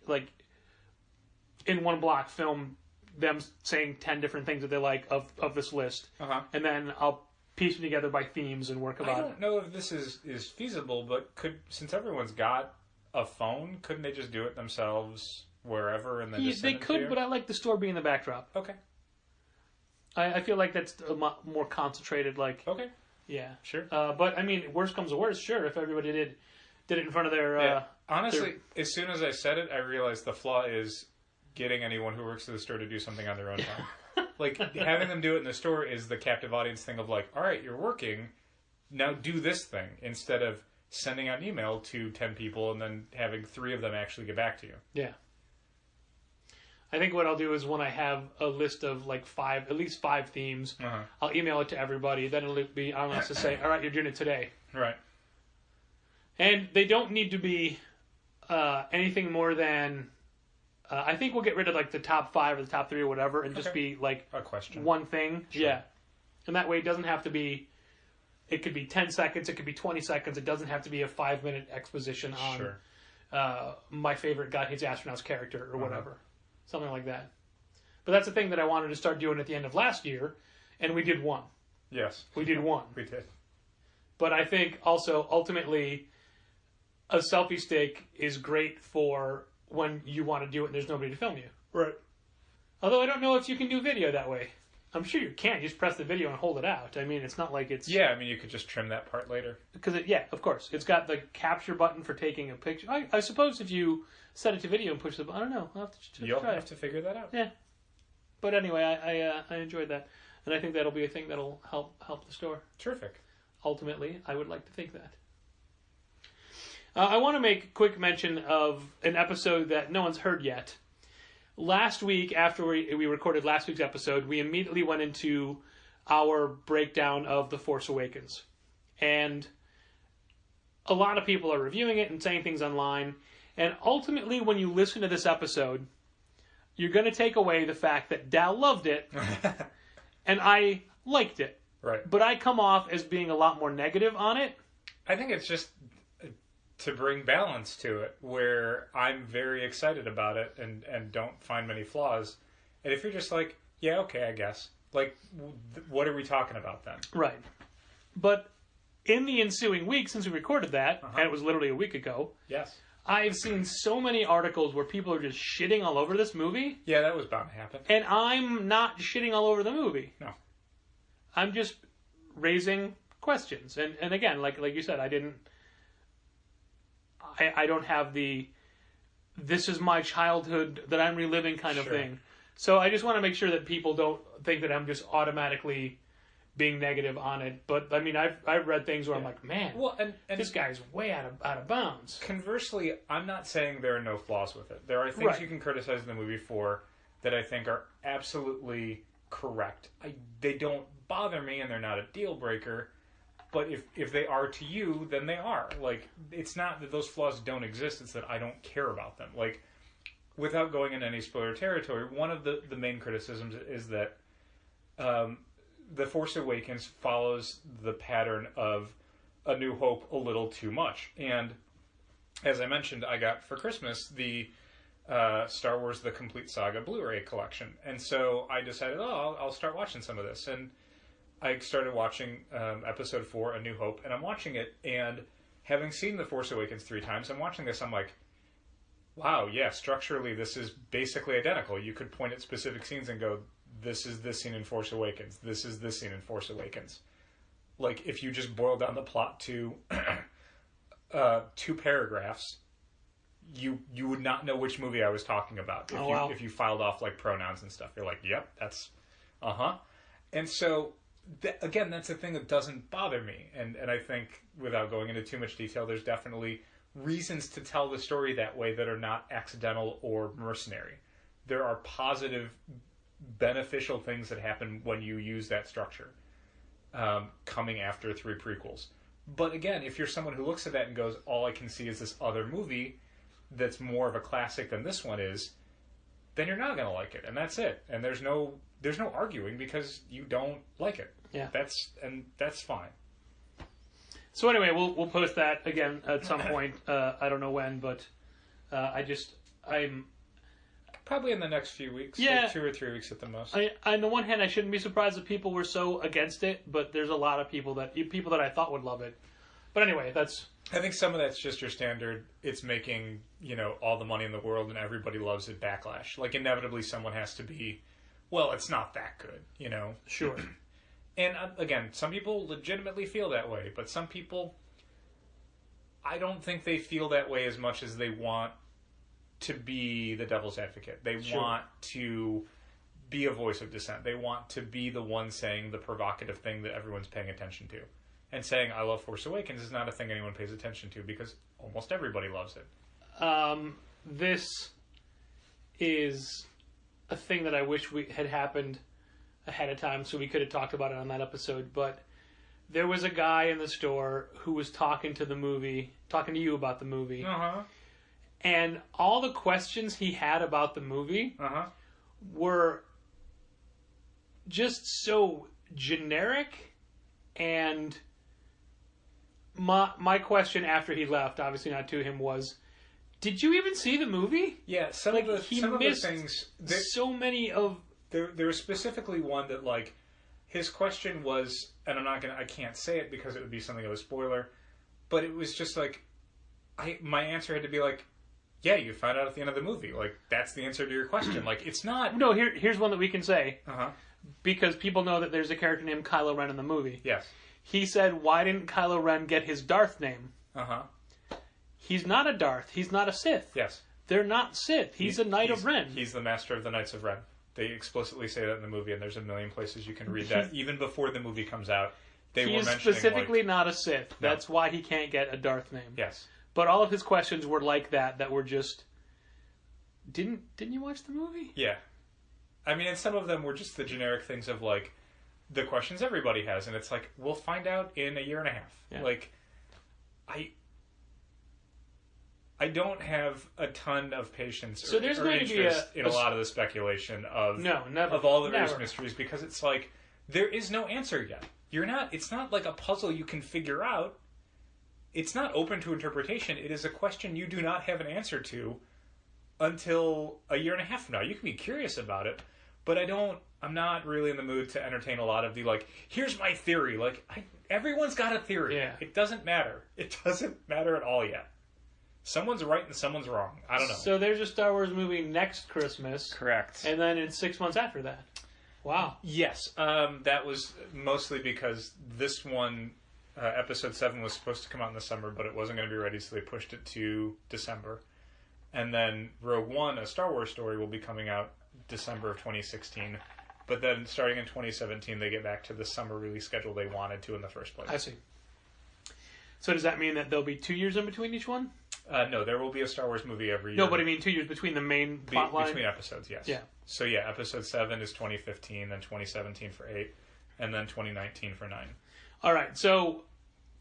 in one block film them saying 10 different things that they like of this list. And then I'll piece them together by themes and work about it. I don't know if this is feasible, but since everyone's got a phone, couldn't they just do it themselves wherever and then just send they it to could, you? but I like the store being the backdrop. Okay. I feel like that's a more concentrated, like... Okay. Yeah. Sure. But, I mean, worst comes to worst, sure, if everybody did it in front of their... Honestly, as soon as I said it, I realized the flaw is getting anyone who works at the store to do something on their own time. Like, having them do it in the store is the captive audience thing of like, all right, you're working, now do this thing, instead of sending out an email to 10 people and then having 3 of them actually get back to you. Yeah. I think what I'll do is when I have a list of like at least 5 themes, I'll email it to everybody. Then it'll be on us to say, all right, you're doing it today. Right. And they don't need to be anything more than... I think we'll get rid of like the top 5 or the top 3 or whatever and just be like a question. One thing. Sure. Yeah. And that way it doesn't have to be... It could be 10 seconds. It could be 20 seconds. It doesn't have to be a 5-minute exposition on my favorite guy, his astronaut's character or whatever. Something like that. But that's the thing that I wanted to start doing at the end of last year, and we did one. Yes. We did one. We did. But I think also, ultimately, a selfie stick is great for when you want to do it and there's nobody to film you. Right. Although I don't know if you can do video that way. I'm sure you can. You just press the video and hold it out. I mean, it's not like it's... Yeah, I mean, you could just trim that part later. Because, of course. It's got the capture button for taking a picture. I suppose if you set it to video and push the button... I don't know. I'll have to You'll try have to figure that out. Yeah. But anyway, I enjoyed that. And I think that'll be a thing that'll help the store. Terrific. Ultimately, I would like to think that. I want to make quick mention of an episode that no one's heard yet. Last week, after we recorded last week's episode, we immediately went into our breakdown of The Force Awakens. And a lot of people are reviewing it and saying things online. And ultimately, when you listen to this episode, you're going to take away the fact that Dal loved it, and I liked it. Right. But I come off as being a lot more negative on it. I think it's just to bring balance to it, where I'm very excited about it and don't find many flaws. And if you're just like, yeah, okay, I guess. Like, what are we talking about then? Right. But in the ensuing week, since we recorded that, and it was literally a week ago, yes, I've seen so many articles where people are just shitting all over this movie. Yeah, that was bound to happen. And I'm not shitting all over the movie. No. I'm just raising questions. And again, like you said, I don't have the this is my childhood that I'm reliving kind of thing. So I just want to make sure that people don't think that I'm just automatically being negative on it. But I mean, I've read things where I'm like, man, well, and this guy's way out of bounds. Conversely, I'm not saying there are no flaws with it. There are things you can criticize the movie for that I think are absolutely correct. They don't bother me, and they're not a deal breaker. But if they are to you, then they are. Like, it's not that those flaws don't exist, it's that I don't care about them. Like, without going into any spoiler territory, one of the main criticisms is that The Force Awakens follows the pattern of A New Hope a little too much. And as I mentioned, I got for Christmas the Star Wars The Complete Saga Blu-ray collection. And so I decided, I'll start watching some of this. And I started watching Episode 4, A New Hope, and I'm watching it, and having seen The Force Awakens 3 times, I'm watching this, I'm like, wow, yeah, structurally this is basically identical. You could point at specific scenes and go, this is this scene in Force Awakens, this is this scene in Force Awakens. Like, if you just boil down the plot to 2 paragraphs, you would not know which movie I was talking about. If you filed off, like, pronouns and stuff. You're like, yep, that's, And so, again, that's a thing that doesn't bother me. And I think, without going into too much detail, there's definitely reasons to tell the story that way that are not accidental or mercenary. There are positive, beneficial things that happen when you use that structure, coming after 3 prequels. But again, if you're someone who looks at that and goes, all I can see is this other movie that's more of a classic than this one is, then you're not going to like it, and that's it. And there's no arguing because you don't like it. Yeah, that's fine. So anyway, we'll post that again at some point. I don't know when, but I'm probably in the next few weeks. Yeah, like 2 or 3 weeks at the most. On the one hand, I shouldn't be surprised that people were so against it, but there's a lot of people that I thought would love it. But anyway, I think some of that's just your standard. It's making all the money in the world and everybody loves it backlash. Like, inevitably, someone has to be, well, it's not that good, Sure. And again, some people legitimately feel that way, but some people, I don't think they feel that way as much as they want to be the devil's advocate. They want to be a voice of dissent. They want to be the one saying the provocative thing that everyone's paying attention to. And saying, I love Force Awakens is not a thing anyone pays attention to because almost everybody loves it. This is a thing that I wish had happened ahead of time so we could have talked about it on that episode, but there was a guy in the store who was talking to you about the movie, and all the questions he had about the movie were just so generic. And my question after he left, obviously not to him, was, did you even see the movie? Yeah, some of the things, so many of. There was specifically one that, like, his question was, and I can't say it because it would be something of a spoiler, but it was just like, my answer had to be like, yeah, you found out at the end of the movie. Like, that's the answer to your question. Like, it's not. No, here's one that we can say. Because people know that there's a character named Kylo Ren in the movie. Yes. He said, why didn't Kylo Ren get his Darth name? He's not a Darth. He's not a Sith. Yes. They're not Sith. He's a Knight of Ren. He's the master of the Knights of Ren. They explicitly say that in the movie, and there's a million places you can read that. Even before the movie comes out, they were mentioning... He's specifically not a Sith. No. That's why he can't get a Darth name. Yes. But all of his questions were like that were just... Didn't you watch the movie? Yeah. I mean, and some of them were just the generic things of, like, the questions everybody has, and it's like, we'll find out in a year and a half. Yeah. Like, I don't have a ton of patience or interest in a lot of the speculation of all the various mysteries, because it's like, there is no answer yet. It's not like a puzzle you can figure out. it's not open to interpretation. It is a question you do not have an answer to until a year and a half from now. You can be curious about it, but I'm not really in the mood to entertain a lot of the, like, here's my theory. Like, everyone's got a theory. Yeah. It doesn't matter. It doesn't matter at all yet. Someone's right and someone's wrong. I don't know. So there's a Star Wars movie next Christmas. Correct. And then in 6 months after that. Wow. Yes. That was mostly because this one, Episode 7, was supposed to come out in the summer, but it wasn't going to be ready, so they pushed it to December. And then Rogue One, A Star Wars Story, will be coming out December of 2016. But then starting in 2017, they get back to the summer release schedule they wanted to in the first place. I see. So does that mean that there'll be 2 years in between each one? No, there will be a Star Wars movie every year. No, but I mean 2 years between the main plot line? Between episodes, yes. Yeah. So yeah, Episode 7 is 2015, then 2017 for 8, and then 2019 for 9. All right, so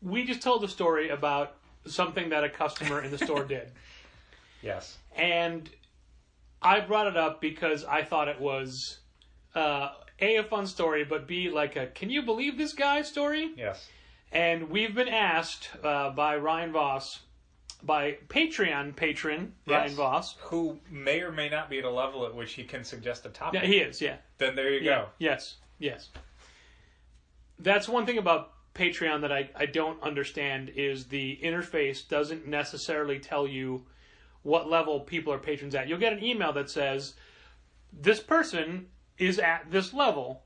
we just told a story about something that a customer in the store did. Yes. And I brought it up because I thought it was, A, a fun story, but B, like a can you believe this guy story? Yes. And we've been asked by Ryan Voss, by Patreon patron Ryan Voss, who may or may not be at a level at which he can suggest a topic. Yeah, he is, yeah. Then there you go. Yes, yes. That's one thing about Patreon that I don't understand is the interface doesn't necessarily tell you what level people are patrons at. You'll get an email that says, this person is at this level,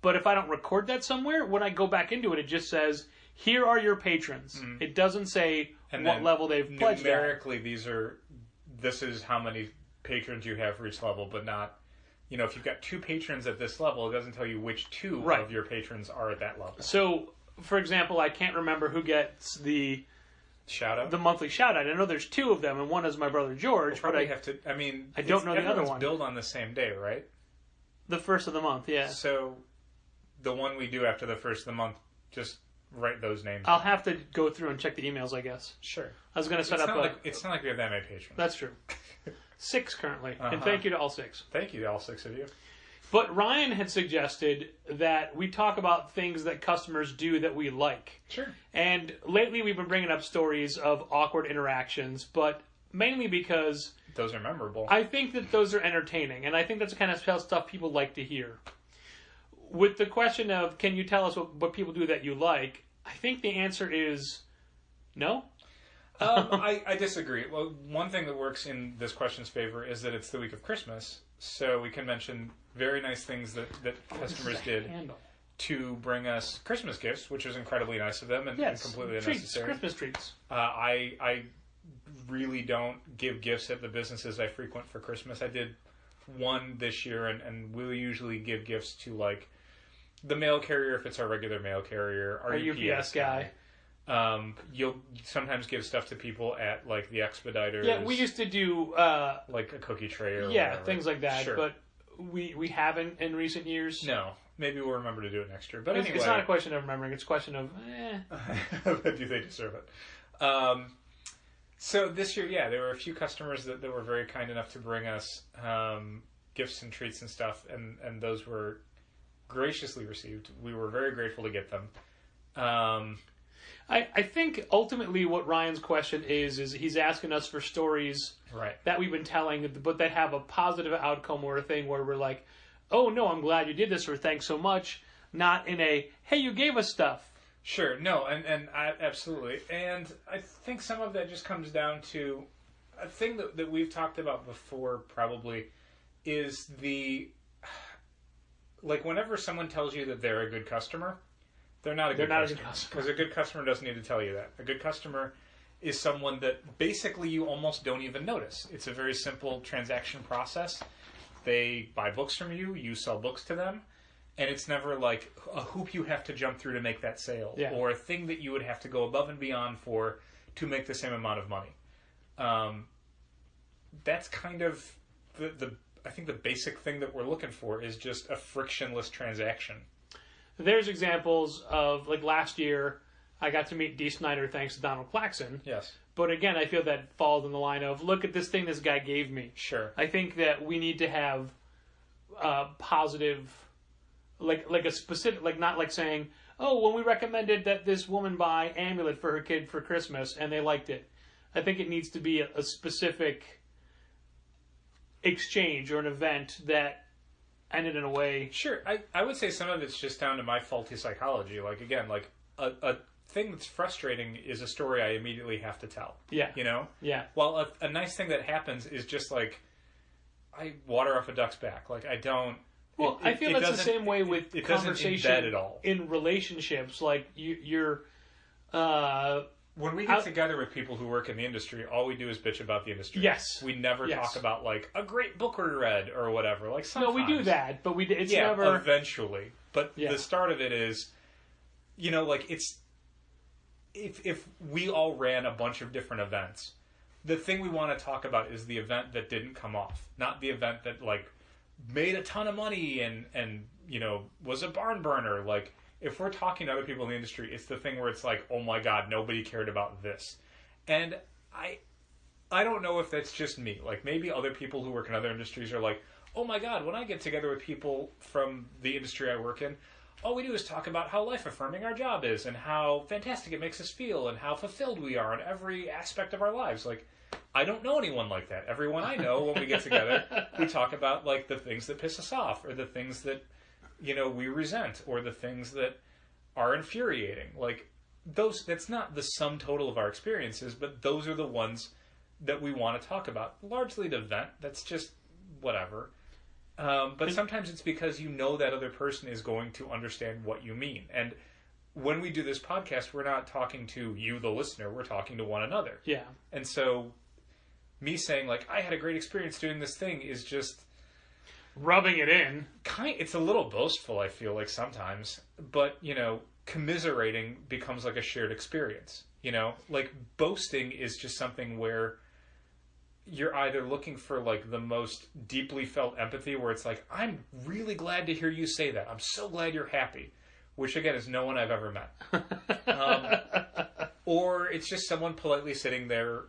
but if I don't record that somewhere, when I go back into it, it just says, here are your patrons. It doesn't say what level they've pledged at. Numerically, this is how many patrons you have for each level, but not, if you've got 2 patrons at this level, it doesn't tell you which 2 of your patrons are at that level. So, for example, I can't remember who gets the shout out, the monthly shout out. I know there's 2 of them, and one is my brother George. We'll but I have to. I mean, I don't know the other one. Billed on the same day, right? The first of the month, yeah. So, the one we do after the first of the month, just write those names. I'll have to go through and check the emails, I guess. Sure. I was going to set up it's not like we have that many patrons. That's true. 6 currently, and thank you to all 6. Thank you to all 6 of you. But Ryan had suggested that we talk about things that customers do that we like. Sure. And lately we've been bringing up stories of awkward interactions, but mainly because those are memorable. I think that those are entertaining, and I think that's the kind of stuff people like to hear. With the question of, can you tell us what people do that you like, I think the answer is no. I disagree. Well, one thing that works in this question's favor is that it's the week of Christmas, so we can mention very nice things that customers did to bring us Christmas gifts, which is incredibly nice of them and completely unnecessary. Christmas treats. I really don't give gifts at the businesses I frequent for Christmas. I did one this year, and we'll usually give gifts to, like, the mail carrier if it's our regular mail carrier, our UPS guy. You'll sometimes give stuff to people at, like, the Expeditors. Yeah, we used to do like a cookie tray or whatever. Things like that. Sure. But we haven't in recent years. No, maybe we'll remember to do it next year. But anyway, it's not a question of remembering; it's a question of do they deserve it? So this year, there were a few customers that were very kind enough to bring us gifts and treats and stuff, and those were graciously received. We were very grateful to get them. I think ultimately what Ryan's question is he's asking us for stories that we've been telling, but that have a positive outcome or a thing where we're like, oh no, I'm glad you did this, or thanks so much, not in a, hey, you gave us stuff. Sure, no, and I, absolutely. And I think some of that just comes down to a thing that we've talked about before probably is like whenever someone tells you that they're a good customer, they're not a good customer. Because a good customer doesn't need to tell you that. A good customer is someone that basically you almost don't even notice. It's a very simple transaction process. They buy books from you, you sell books to them, and it's never like a hoop you have to jump through to make that sale, or a thing that you would have to go above and beyond for to make the same amount of money. That's kind of I think the basic thing that we're looking for is just a frictionless transaction. There's examples of, like last year, I got to meet Dee Snider thanks to Donald Claxon. Yes. But again, I feel that falls in the line of, look at this thing this guy gave me. Sure. I think that we need to have positive, like a specific, like not like saying, oh, when we recommended that this woman buy amulet for her kid for Christmas and they liked it. I think it needs to be a specific exchange or an event that ended in a way. Sure, I would say some of it's just down to my faulty psychology. Like, again, like a thing that's frustrating is a story I immediately have to tell. Yeah. You know? Yeah. Well, a nice thing that happens is just like, I water off a duck's back. Like, I don't... Well, I feel that's the same way with it conversation doesn't embed at all. In relationships. Like, you're... when we get together with people who work in the industry, all we do is bitch about the industry. Yes. We never talk about, like, a great book we read or whatever. Like, sometimes. No, we do that, but it's never... eventually. But the start of it is, you know, like, it's... If we all ran a bunch of different events, the thing we want to talk about is the event that didn't come off. Not the event that, like, made a ton of money and you know, was a barn burner. Like, if we're talking to other people in the industry, it's the thing where it's like, oh my God, nobody cared about this. And I don't know if that's just me. Like, maybe other people who work in other industries are like, oh my God, when I get together with people from the industry I work in, all we do is talk about how life-affirming our job is and how fantastic it makes us feel and how fulfilled we are in every aspect of our lives. Like, I don't know anyone like that. Everyone I know, when we get together, we talk about, like, the things that piss us off or the things that, you know, we resent or the things that are infuriating. Like, that's not the sum total of our experiences, but those are the ones that we want to talk about. Largely to vent. That's just whatever. But sometimes it's because you know that other person is going to understand what you mean. And when we do this podcast, we're not talking to you, the listener. We're talking to one another. Yeah. And so me saying, like, I had a great experience doing this thing is just... rubbing it in. It's a little boastful, I feel like, sometimes. But, you know, commiserating becomes like a shared experience. You know? Like, boasting is just something where you're either looking for, like, the most deeply felt empathy, where it's like, I'm really glad to hear you say that. I'm so glad you're happy. Which, again, is no one I've ever met. Or it's just someone politely sitting there,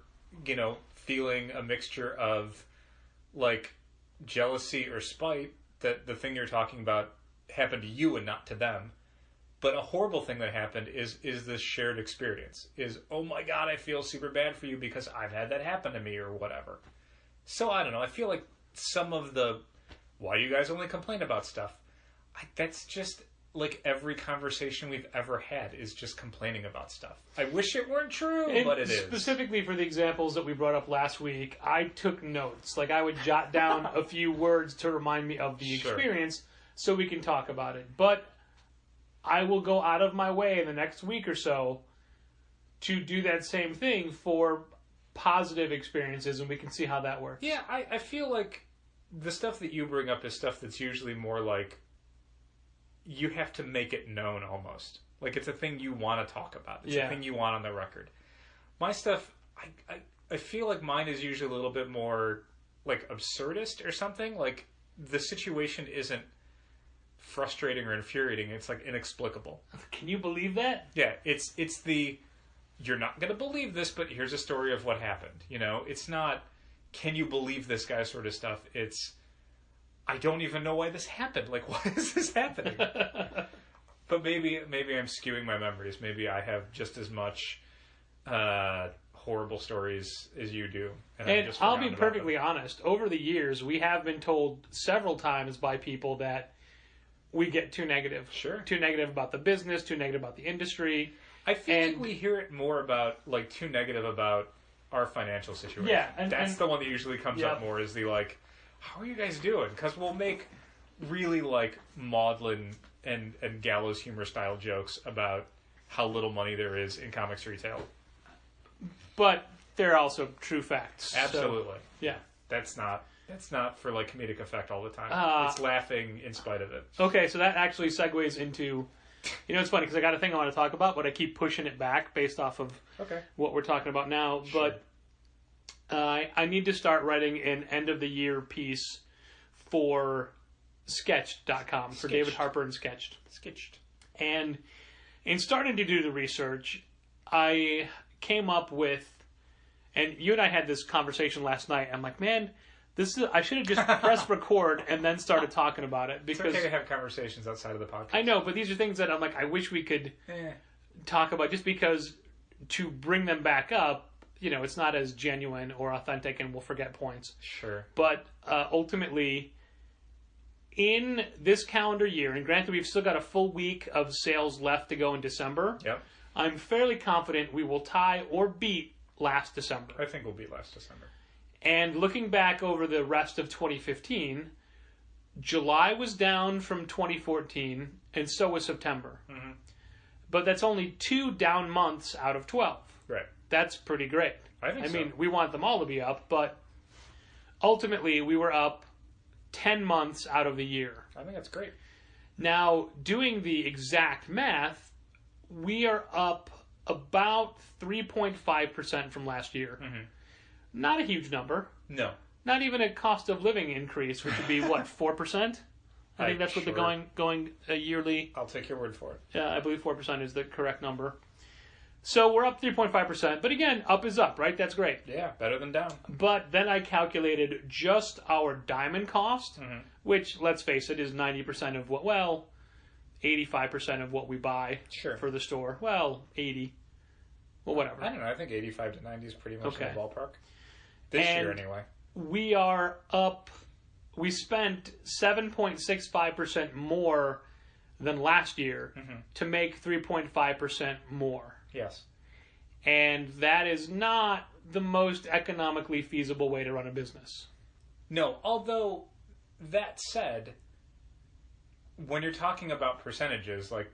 you know, feeling a mixture of, like, jealousy or spite that the thing you're talking about happened to you and not to them. But a horrible thing that happened is this shared experience. Is, oh my God, I feel super bad for you because I've had that happen to me or whatever. So, I don't know. I feel like some of the, why do you guys only complain about stuff? That's just... like, every conversation we've ever had is just complaining about stuff. I wish it weren't true, but it is. Specifically for the examples that we brought up last week, I took notes. Like, I would jot down a few words to remind me of the experience so we can talk about it. But I will go out of my way in the next week or so to do that same thing for positive experiences, and we can see how that works. Yeah, I feel like the stuff that you bring up is stuff that's usually more like, you have to make it known almost. Like, it's a thing you want to talk about. It's a thing you want on the record. My stuff, I feel like mine is usually a little bit more, like, absurdist or something. Like, the situation isn't frustrating or infuriating. It's, like, inexplicable. Can you believe that? Yeah, it's the, you're not going to believe this, but here's a story of what happened. You know, it's not, can you believe this guy sort of stuff. It's, I don't even know why this happened. Like, why is this happening? But maybe I'm skewing my memories. Maybe I have just as much horrible stories as you do. And I'll be perfectly honest. Over the years, we have been told several times by people that we get too negative. Sure. Too negative about the business, too negative about the industry. I feel like we hear it more about, like, too negative about our financial situation. Yeah. That's the one that usually comes up more, is the, like, how are you guys doing? Because we'll make really, like, maudlin and gallows humor style jokes about how little money there is in comics retail. But they're also true facts. Absolutely. So, yeah. That's not for, like, comedic effect all the time. It's laughing in spite of it. Okay, so that actually segues into, you know, it's funny because I got a thing I want to talk about, but I keep pushing it back based off of what we're talking about now. Sure. But I need to start writing an end of the year piece for Sketched.com, for David Harper and Sketched. And in starting to do the research, I came up with, and you and I had this conversation last night. I'm like, man, I should have just pressed record and then started talking about it, It's because okay to have conversations outside of the podcast. I know, but these are things that I'm like, I wish we could talk about, just because to bring them back up, it's not as genuine or authentic, and we'll forget points. Sure. But ultimately, in this calendar year, and granted we've still got a full week of sales left to go in December, Yep. I'm fairly confident we will tie or beat last December. I think we'll beat last December. And looking back over the rest of 2015, July was down from 2014, and so was September. Mm-hmm. But that's only 2 down months out of 12. Right. That's pretty great. I think so. mean, we want them all to be up, but ultimately we were up 10 months out of the year. I think that's great. Now, doing the exact math, we are up about 3.5% from last year. Mm-hmm. Not a huge number. No. Not even a cost of living increase, which would be, what, 4%? I think that's what the going yearly... I'll take your word for it. Yeah, I believe 4% is the correct number. So we're up 3.5%. But again, up is up, right? That's great. Yeah, better than down. But then I calculated just our diamond cost, which, let's face it, is 90% of what, 85% of what we buy for the store. Well, 80. Well, whatever. I don't know. I think 85 to 90 is pretty much in the ballpark. This And year, anyway. We are up... We spent 7.65% more than last year to make 3.5% more. Yes. And that is not the most economically feasible way to run a business. No, although that said, when you're talking about percentages, like,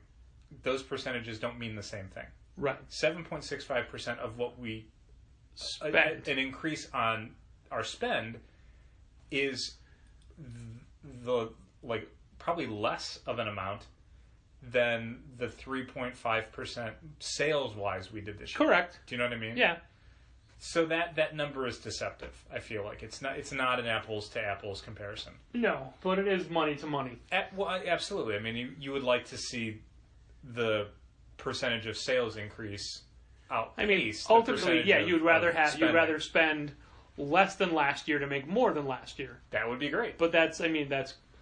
those percentages don't mean the same thing. Right. 7.65% of what we spend, an increase on our spend, is probably less of an amount than the 3.5% sales wise we did this year. Correct. Do you know what I mean? Yeah. So that number is deceptive. I feel like it's not an apples to apples comparison. No, but it is money to money. Absolutely. I mean, you would like to see the percentage of sales increase outpace. I mean, ultimately, you'd rather spend less than last year to make more than last year. That would be great. But that's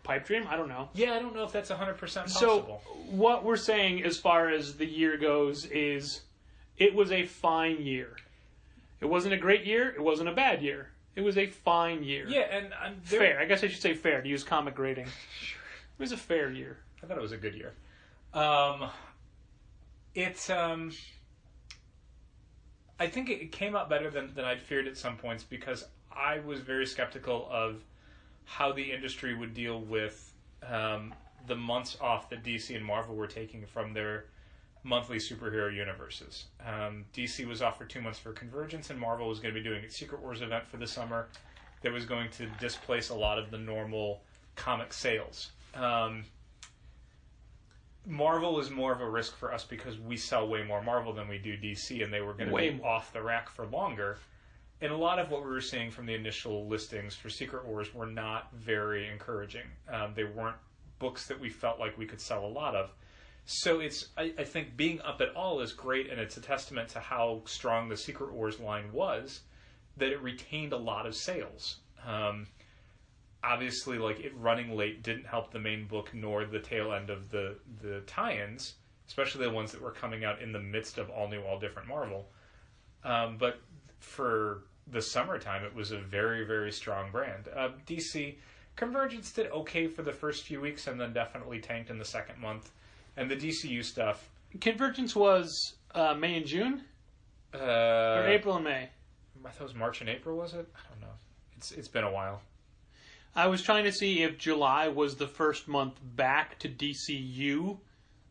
pipe dream. I don't know. Yeah, I don't know if that's 100% possible. So what we're saying as far as the year goes is, it was a fine year. It wasn't a great year. It wasn't a bad year. It was a fine year. Yeah, and fair. I guess I should say fair to use comic grading. Sure. It was a fair year. I thought it was a good year. I think it came out better than I'd feared at some points, because I was very skeptical of how the industry would deal with the months off that DC and Marvel were taking from their monthly superhero universes. DC was off for 2 months for Convergence, and Marvel was going to be doing its Secret Wars event for the summer that was going to displace a lot of the normal comic sales. Marvel was more of a risk for us because we sell way more Marvel than we do DC, and they were going to be off the rack for longer. And a lot of what we were seeing from the initial listings for Secret Wars were not very encouraging. They weren't books that we felt like we could sell a lot of. So I think being up at all is great, and it's a testament to how strong the Secret Wars line was, that it retained a lot of sales. Obviously, like, it running late didn't help the main book nor the tail end of the tie-ins, especially the ones that were coming out in the midst of all new, all different Marvel. But for the summertime, it was a very, very strong brand. DC Convergence did okay for the first few weeks, and then definitely tanked in the second month. And the DCU stuff... Convergence was May and June? Or April and May? I thought it was March and April, was it? I don't know. It's been a while. I was trying to see if July was the first month back to DCU.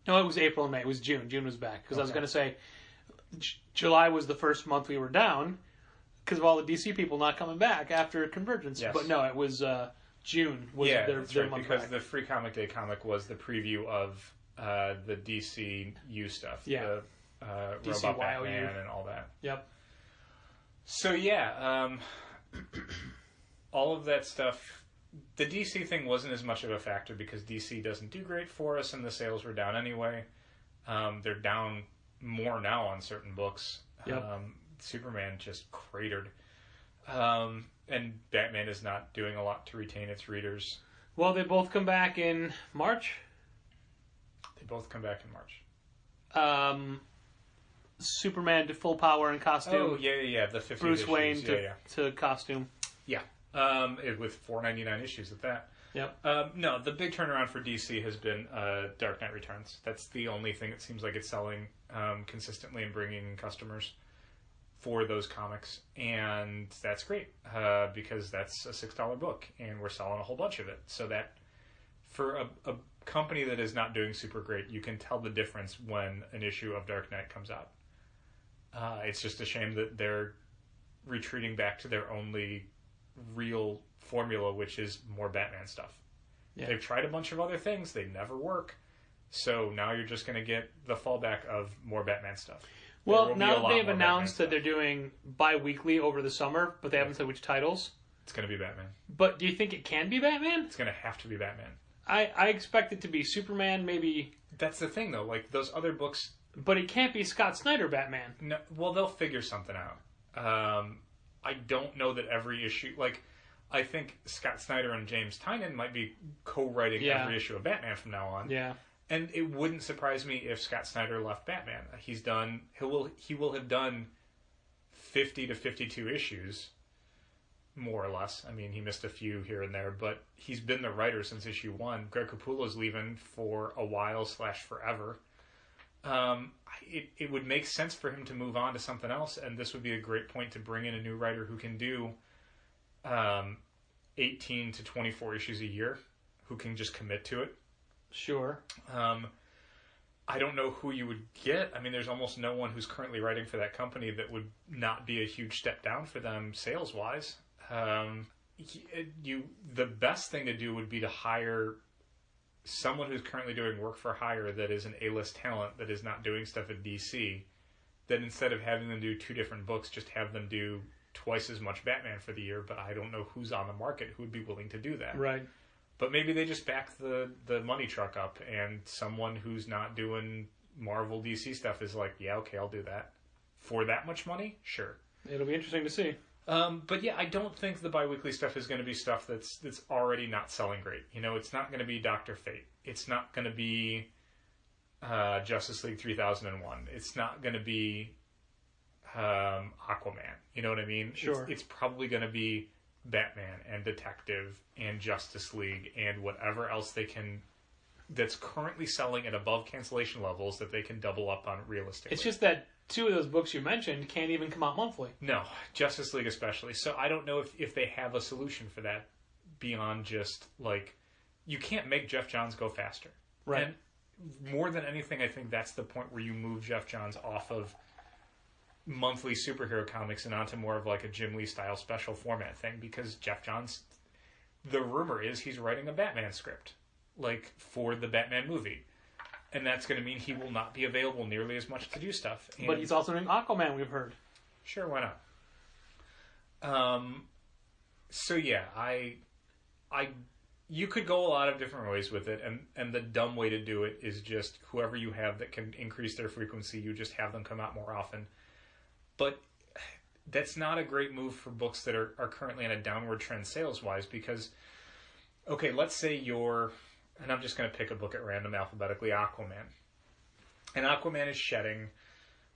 No, it was April and May. It was June. June was back. Because I was going to say July was the first month we were down because of all the DC people not coming back after Convergence. Yes. But no, it was June was their right, month because back. the Free Comic Day comic was the preview of the DCU stuff. Yeah. The Robot Batman and all that. Yep. So yeah, all of that stuff. The DC thing wasn't as much of a factor because DC doesn't do great for us, and the sales were down anyway. They're down more now on certain books. Yep. Superman just cratered. And Batman is not doing a lot to retain its readers. Well, they both come back in March. They both come back in March. Superman to full power and costume. Oh, yeah. The 50 Bruce issues. Wayne to costume. Yeah. With $4.99 issues at that. Yep. No, the big turnaround for DC has been Dark Knight Returns. That's the only thing it seems like it's selling consistently and bringing customers for those comics. And that's great because that's a $6 book and we're selling a whole bunch of it. So that for a company that is not doing super great, you can tell the difference when an issue of Dark Knight comes out. It's just a shame that they're retreating back to their only real formula, which is more Batman stuff. Yeah. They've tried a bunch of other things. They never work. So now you're just going to get the fallback of more Batman stuff. Well, now that they've announced that they're doing bi-weekly over the summer, but they haven't said which titles. It's going to be Batman. But do you think it can be Batman? It's going to have to be Batman. I expect it to be Superman, maybe. That's the thing, though. Like, those other books... But it can't be Scott Snyder Batman. No, well, they'll figure something out. I don't know that every issue... Like, I think Scott Snyder and James Tynion might be co-writing every issue of Batman from now on. Yeah. And it wouldn't surprise me if Scott Snyder left Batman. He will have done 50 to 52 issues, more or less. I mean, he missed a few here and there, but he's been the writer since issue 1. Greg Capullo's leaving for a while / forever. It would make sense for him to move on to something else, and this would be a great point to bring in a new writer who can do 18 to 24 issues a year, who can just commit to it. Sure. I don't know who you would get. I mean, there's almost no one who's currently writing for that company that would not be a huge step down for them sales-wise. The best thing to do would be to hire someone who's currently doing work for hire that is an A-list talent that is not doing stuff at DC, that instead of having them do 2 different books, just have them do twice as much Batman for the year, but I don't know who's on the market who would be willing to do that. Right. But maybe they just back the money truck up, and someone who's not doing Marvel DC stuff is like, yeah, okay, I'll do that. For that much money? Sure. It'll be interesting to see. But yeah, I don't think the bi-weekly stuff is going to be stuff that's already not selling great. You know, it's not going to be Dr. Fate. It's not going to be Justice League 3001. It's not going to be Aquaman. You know what I mean? Sure. It's probably going to be Batman and Detective and Justice League and whatever else they can that's currently selling at above cancellation levels that they can double up on realistically. It's just that 2 of those books you mentioned can't even come out monthly. No, Justice League especially. So I don't know if they have a solution for that beyond just, like, you can't make Jeff Johns go faster. Right. And more than anything, I think that's the point where you move Jeff Johns off of monthly superhero comics and onto more of like a Jim Lee style special format thing, because Jeff Johns, the rumor is he's writing a Batman script, like, for the Batman movie. And that's going to mean he will not be available nearly as much to do stuff. And but he's also doing Aquaman, we've heard. Sure, why not? So yeah, you could go a lot of different ways with it, and the dumb way to do it is just whoever you have that can increase their frequency, you just have them come out more often. But that's not a great move for books that are currently on a downward trend sales-wise, because, okay, let's say and I'm just going to pick a book at random alphabetically, Aquaman. And Aquaman is shedding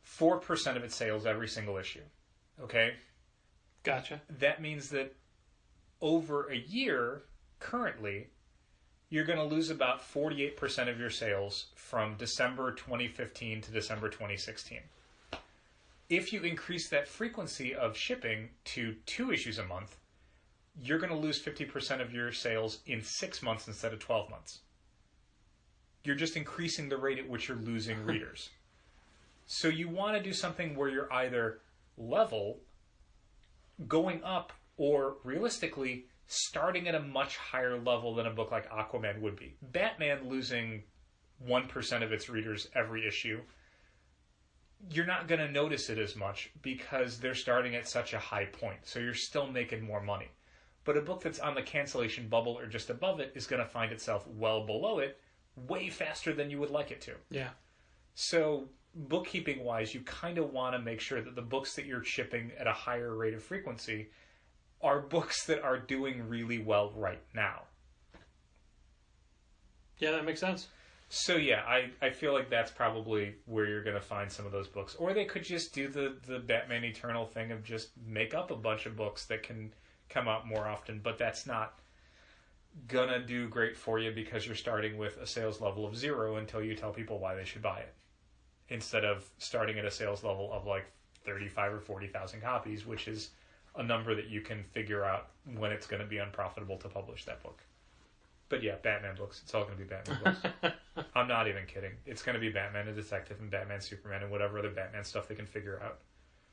4% of its sales every single issue. Okay? Gotcha. That means that over a year, currently, you're going to lose about 48% of your sales from December 2015 to December 2016. If you increase that frequency of shipping to 2 issues a month, you're going to lose 50% of your sales in 6 months instead of 12 months. You're just increasing the rate at which you're losing readers. So you want to do something where you're either level, going up, or realistically starting at a much higher level than a book like Aquaman would be. Batman losing 1% of its readers every issue, you're not going to notice it as much because they're starting at such a high point. So you're still making more money. But a book that's on the cancellation bubble or just above it is going to find itself well below it way faster than you would like it to. Yeah. So bookkeeping-wise, you kind of want to make sure that the books that you're shipping at a higher rate of frequency are books that are doing really well right now. Yeah, that makes sense. So yeah, I feel like that's probably where you're going to find some of those books. Or they could just do the Batman Eternal thing of just make up a bunch of books that can come out more often, but that's not gonna do great for you because you're starting with a sales level of 0 until you tell people why they should buy it. Instead of starting at a sales level of like 35 or 40,000 copies, which is a number that you can figure out when it's going to be unprofitable to publish that book. But yeah, Batman books. It's all going to be Batman books. I'm not even kidding. It's going to be Batman and Detective and Batman Superman and whatever other Batman stuff they can figure out.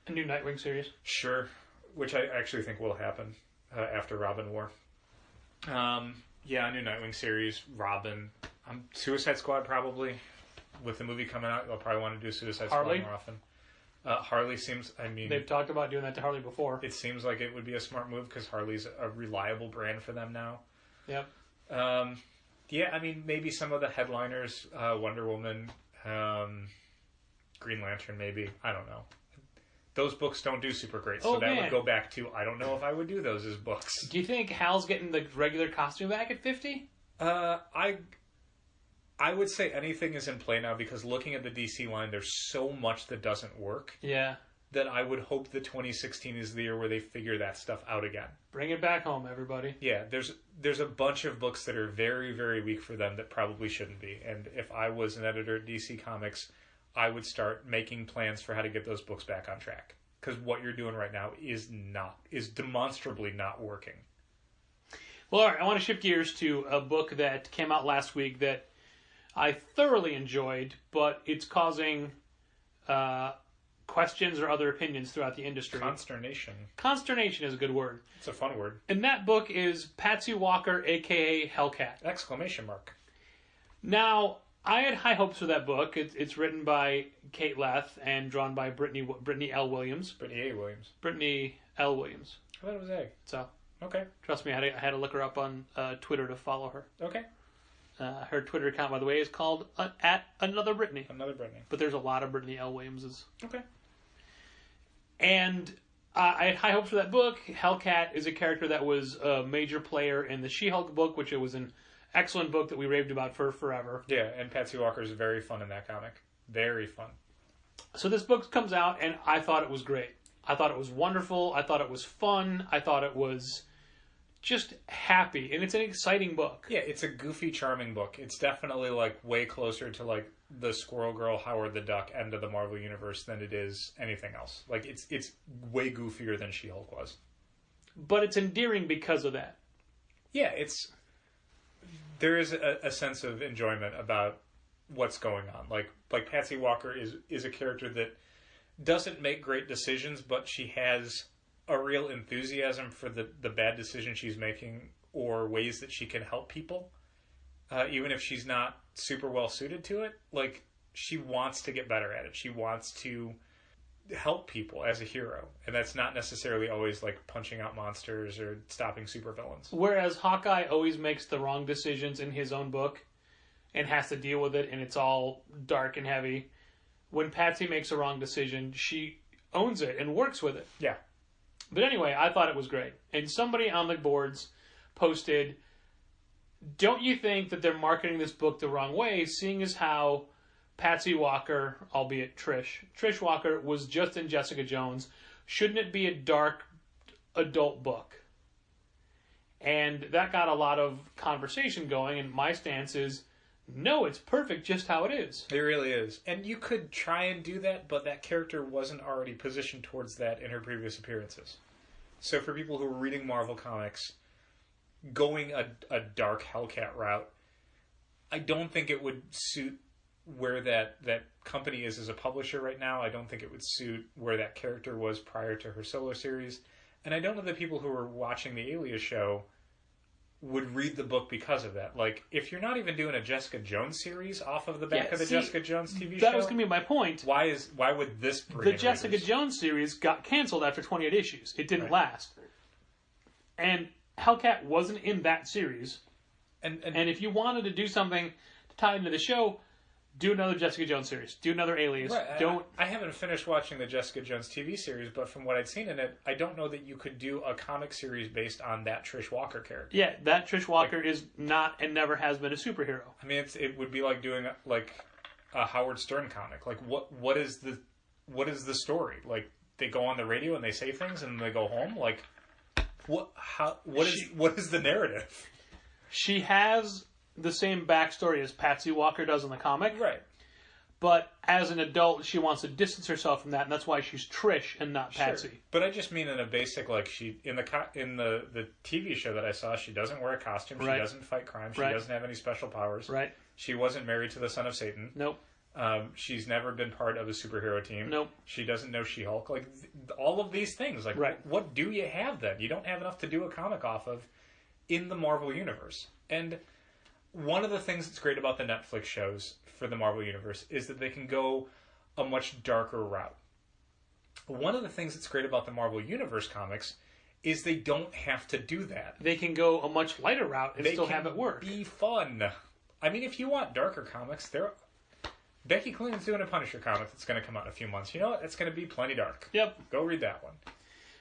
A new Nightwing series. Sure. Which I actually think will happen after Robin War. Yeah, a new Nightwing series, Robin. Suicide Squad probably. With the movie coming out, they'll probably want to do Suicide Squad more often. Harley seems, they've talked about doing that to Harley before. It seems like it would be a smart move because Harley's a reliable brand for them now. Yep. Yeah, maybe some of the headliners, Wonder Woman, Green Lantern maybe. I don't know. Those books don't do super great, so that would go back to, I don't know if I would do those as books. Do you think Hal's getting the regular costume back at 50? I would say anything is in play now because looking at the DC line, there's so much that doesn't work. Yeah. That I would hope that 2016 is the year where they figure that stuff out again. Bring it back home, everybody. Yeah, there's a bunch of books that are very, very weak for them that probably shouldn't be. And if I was an editor at DC Comics, I would start making plans for how to get those books back on track. Because what you're doing right now is demonstrably not working. Well, all right, I want to shift gears to a book that came out last week that I thoroughly enjoyed, but it's causing questions or other opinions throughout the industry. Consternation. Consternation is a good word. It's a fun word. And that book is Patsy Walker AKA Hellcat. Exclamation mark. Now, I had high hopes for that book. It's written by Kate Leth and drawn by Brittany L. Williams. Brittany A. Williams. Brittany L. Williams. I thought it was A. So, okay. Trust me, I had to look her up on Twitter to follow her. Okay. Her Twitter account, by the way, is called at Another Brittany. Another Brittany. But there's a lot of Brittany L. Williamses. Okay. And I had high hopes for that book. Hellcat is a character that was a major player in the She-Hulk book, which it was an excellent book that we raved about for forever. Yeah, and Patsy Walker is very fun in that comic. Very fun. So this book comes out, and I thought it was great. I thought it was wonderful. I thought it was fun. I thought it was just happy, and it's an exciting book. Yeah, it's a goofy, charming book. It's definitely like way closer to like the Squirrel Girl, Howard the Duck end of the Marvel Universe than it is anything else. Like it's way goofier than She-Hulk was. But it's endearing because of that. Yeah, there is a sense of enjoyment about what's going on. Like Patsy Walker is a character that doesn't make great decisions, but she has a real enthusiasm for the bad decisions she's making or ways that she can help people. Even if she's not super well suited to it, like she wants to get better at it. She wants to help people as a hero. And that's not necessarily always like punching out monsters or stopping supervillains. Whereas Hawkeye always makes the wrong decisions in his own book and has to deal with it, and it's all dark and heavy. When Patsy makes a wrong decision, she owns it and works with it. Yeah. But anyway, I thought it was great. And somebody on the boards posted, don't you think that they're marketing this book the wrong way, seeing as how Patsy Walker, albeit Trish Walker, was just in Jessica Jones? Shouldn't it be a dark adult book? And that got a lot of conversation going, and my stance is, no, it's perfect just how it is. It really is. And you could try and do that, but that character wasn't already positioned towards that in her previous appearances. So for people who are reading Marvel Comics, going a dark Hellcat route, I don't think it would suit where that company is as a publisher right now. I don't think it would suit where that character was prior to her solo series. And I don't know that people who are watching the Alias show would read the book because of that. Like, if you're not even doing a Jessica Jones series off of the back of the Jessica Jones TV show... That was going to be my point. Why would this bring The Jessica readers? Jones series got canceled after 28 issues. It didn't last. And Hellcat wasn't in that series. And if you wanted to do something to tie into the show, Do another Jessica Jones series. Do another Alias. Right. Don't. I haven't finished watching the Jessica Jones TV series, but from what I'd seen in it, I don't know that you could do a comic series based on that Trish Walker character. Yeah, that Trish Walker is not and never has been a superhero. I mean, it would be like doing like a Howard Stern comic. Like what is the story? Like they go on the radio and they say things and they go home. Like what is the narrative? She has the same backstory as Patsy Walker does in the comic. Right. But as an adult, she wants to distance herself from that, and that's why she's Trish and not Patsy. Sure. But I just mean in a basic, like, she in the TV show that I saw, she doesn't wear a costume, she doesn't fight crime, she doesn't have any special powers. Right. She wasn't married to the son of Satan. Nope. She's never been part of a superhero team. Nope. She doesn't know She-Hulk. Like, all of these things. Like, what do you have then? You don't have enough to do a comic off of in the Marvel Universe. And one of the things that's great about the Netflix shows for the Marvel Universe is that they can go a much darker route. One of the things that's great about the Marvel Universe comics is they don't have to do that. They can go a much lighter route and still have it work. Be fun. I mean, if you want darker comics, Becky Clooney's doing a Punisher comic that's going to come out in a few months. You know what? It's going to be plenty dark. Yep. Go read that one.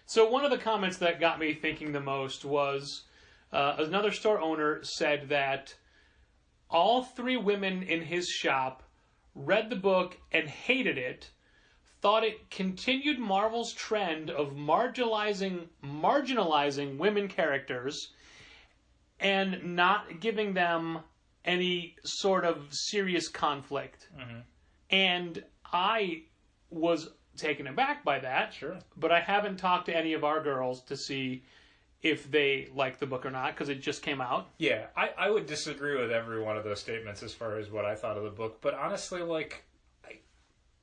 So one of the comments that got me thinking the most was another store owner said that all 3 women in his shop read the book and hated it, thought it continued Marvel's trend of marginalizing women characters and not giving them any sort of serious conflict. Mm-hmm. And I was taken aback by that. Sure. But I haven't talked to any of our girls to see if they like the book or not, because it just came out. Yeah, I would disagree with every one of those statements as far as what I thought of the book. But honestly, like,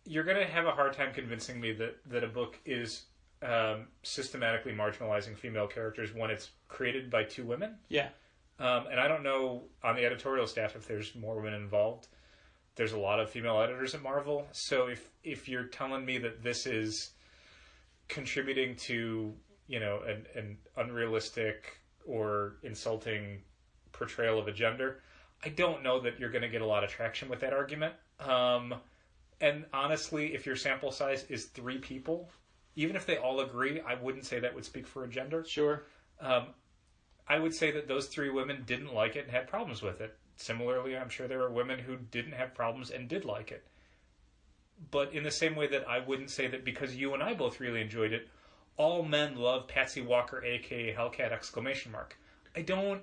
you're going to have a hard time convincing me that a book is systematically marginalizing female characters when it's created by 2 women. Yeah. And I don't know on the editorial staff if there's more women involved. There's a lot of female editors at Marvel. So if you're telling me that this is contributing to, you know, an unrealistic or insulting portrayal of a gender, I don't know that you're going to get a lot of traction with that argument. And honestly, if your sample size is 3 people, even if they all agree, I wouldn't say that would speak for a gender. Sure. I would say that those 3 women didn't like it and had problems with it. Similarly, I'm sure there were women who didn't have problems and did like it. But in the same way that I wouldn't say that because you and I both really enjoyed it, all men love Patsy Walker AKA Hellcat ! I don't...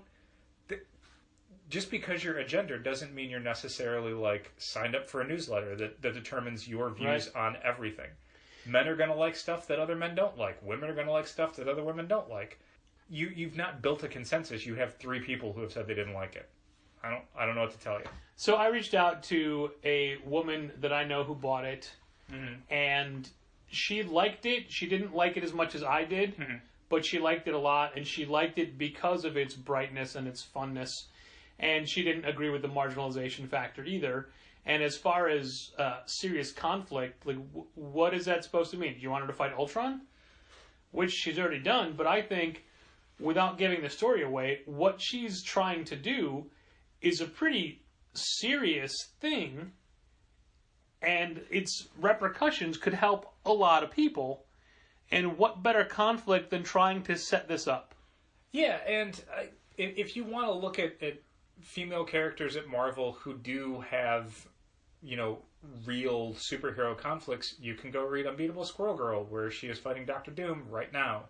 Just because you're a gender doesn't mean you're necessarily, like, signed up for a newsletter that determines your views on everything. Men are going to like stuff that other men don't like. Women are going to like stuff that other women don't like. You've not built a consensus. You have 3 people who have said they didn't like it. I don't know what to tell you. So I reached out to a woman that I know who bought it, and she liked it. She didn't like it as much as I did, but she liked it a lot, and she liked it because of its brightness and its funness. And she didn't agree with the marginalization factor either. And as far as serious conflict, like what is that supposed to mean? Do you want her to fight Ultron? Which she's already done, but I think, without giving the story away, what she's trying to do is a pretty serious thing, and its repercussions could help a lot of people. And what better conflict than trying to set this up? Yeah, and if you want to look at female characters at Marvel who do have, you know, real superhero conflicts, you can go read Unbeatable Squirrel Girl, where she is fighting Doctor Doom right now.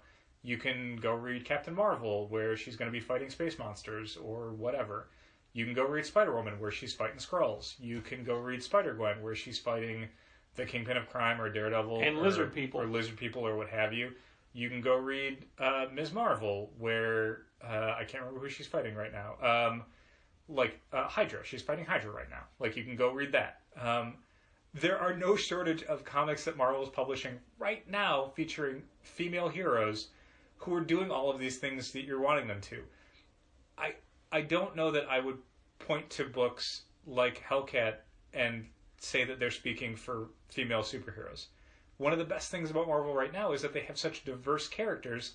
You can go read Captain Marvel, where she's going to be fighting space monsters or whatever. You can go read Spider-Woman, where she's fighting Skrulls. You can go read Spider-Gwen, where she's fighting the Kingpin of Crime or Daredevil. And Lizard People. Or Lizard People or what have you. You can go read Ms. Marvel, where I can't remember who she's fighting right now. Hydra. She's fighting Hydra right now. Like, you can go read that. There are no shortage of comics that Marvel is publishing right now featuring female heroes who are doing all of these things that you're wanting them to. I don't know that I would point to books like Hellcat and say that they're speaking for female superheroes. One of the best things about Marvel right now is that they have such diverse characters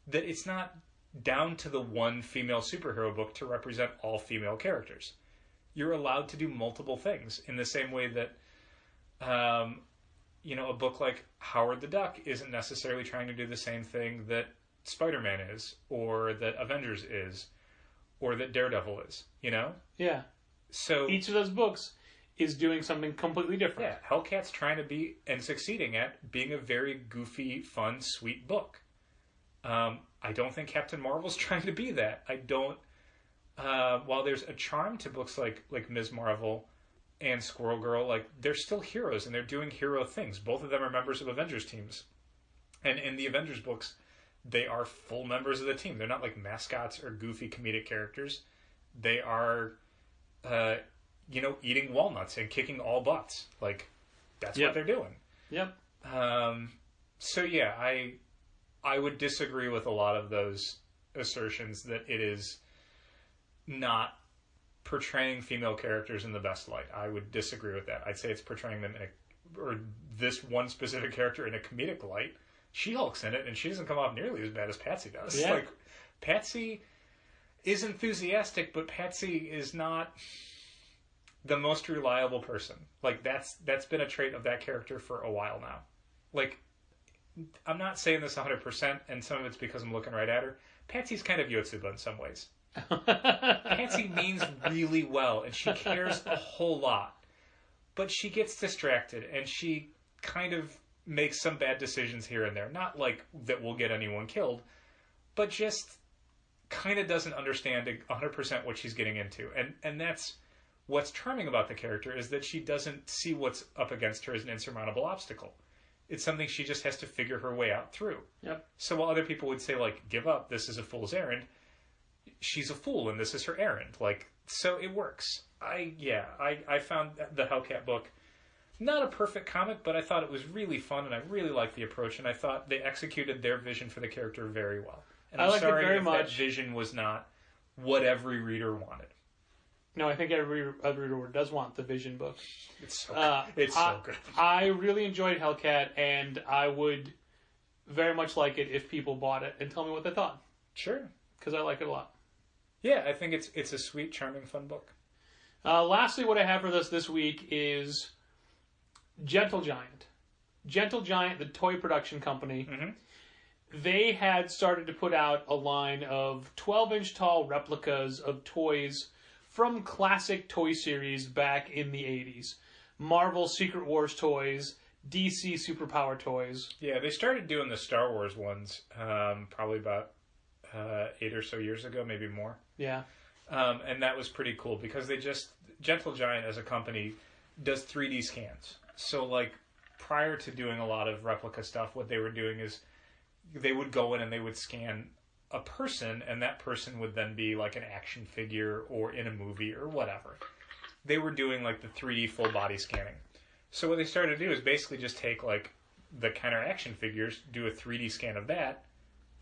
that it's not down to the one female superhero book to represent all female characters. you're allowed to do multiple things in the same way that, a book like Howard the Duck isn't necessarily trying to do the same thing that Spider-Man is, or that Avengers is, or that Daredevil is, Yeah. So each of those books is doing something completely different. Yeah, Hellcat's trying to be, and succeeding at, being a very goofy, fun, sweet book. I don't think Captain Marvel's trying to be that. I don't... while there's a charm to books like Ms. Marvel and Squirrel Girl, like, they're still heroes, and they're doing hero things. Both of them are members of Avengers teams. And in the Avengers books, they are full members of the team. They're not like mascots or goofy comedic characters. They are... eating walnuts and kicking all butts. Like, that's what they're doing. Yep. So yeah, I would disagree with a lot of those assertions that it is not portraying female characters in the best light. I would disagree with that. I'd say it's portraying them or this one specific character in a comedic light. She-Hulk's in it, and she doesn't come off nearly as bad as Patsy does. Yeah. Like, Patsy is enthusiastic, but Patsy is not the most reliable person. Like, that's been a trait of that character for a while now. Like, I'm not saying this 100%, and some of it's because I'm looking right at her. Patsy's kind of Yotsuba in some ways. Patsy means really well, and she cares a whole lot. But she gets distracted, and she kind of makes some bad decisions here and there. Not like that will get anyone killed, but just kind of doesn't understand 100% what she's getting into. And that's what's charming about the character, is that she doesn't see what's up against her as an insurmountable obstacle. It's something she just has to figure her way out through. Yep. So while other people would say, like, give up, this is a fool's errand, she's a fool and this is her errand. Like, so it works. I found the Hellcat book not a perfect comic, but I thought it was really fun, and I really liked the approach, and I thought they executed their vision for the character very well. And I I'm liked it sorry very if much. that vision was not what every reader wanted. No, I think every reader does want the Vision book. It's so good. It's so good. I really enjoyed Hellcat, and I would very much like it if people bought it and tell me what they thought. Sure. Because I like it a lot. Yeah, I think it's a sweet, charming, fun book. Lastly, what I have for this week is Gentle Giant. Gentle Giant, the toy production company, they had started to put out a line of 12-inch tall replicas of toys from classic toy series back in the 80s. Marvel Secret Wars toys, DC Superpower toys. Yeah, they started doing the Star Wars ones probably about 8 or so years ago, maybe more. Yeah. And that was pretty cool because Gentle Giant as a company does 3D scans. So, like, prior to doing a lot of replica stuff, what they were doing is they would go in and they would scan a person, and that person would then be like an action figure or in a movie or whatever. They were doing like the 3D full body scanning. So what they started to do is basically just take like the kind of action figures, do a 3D scan of that,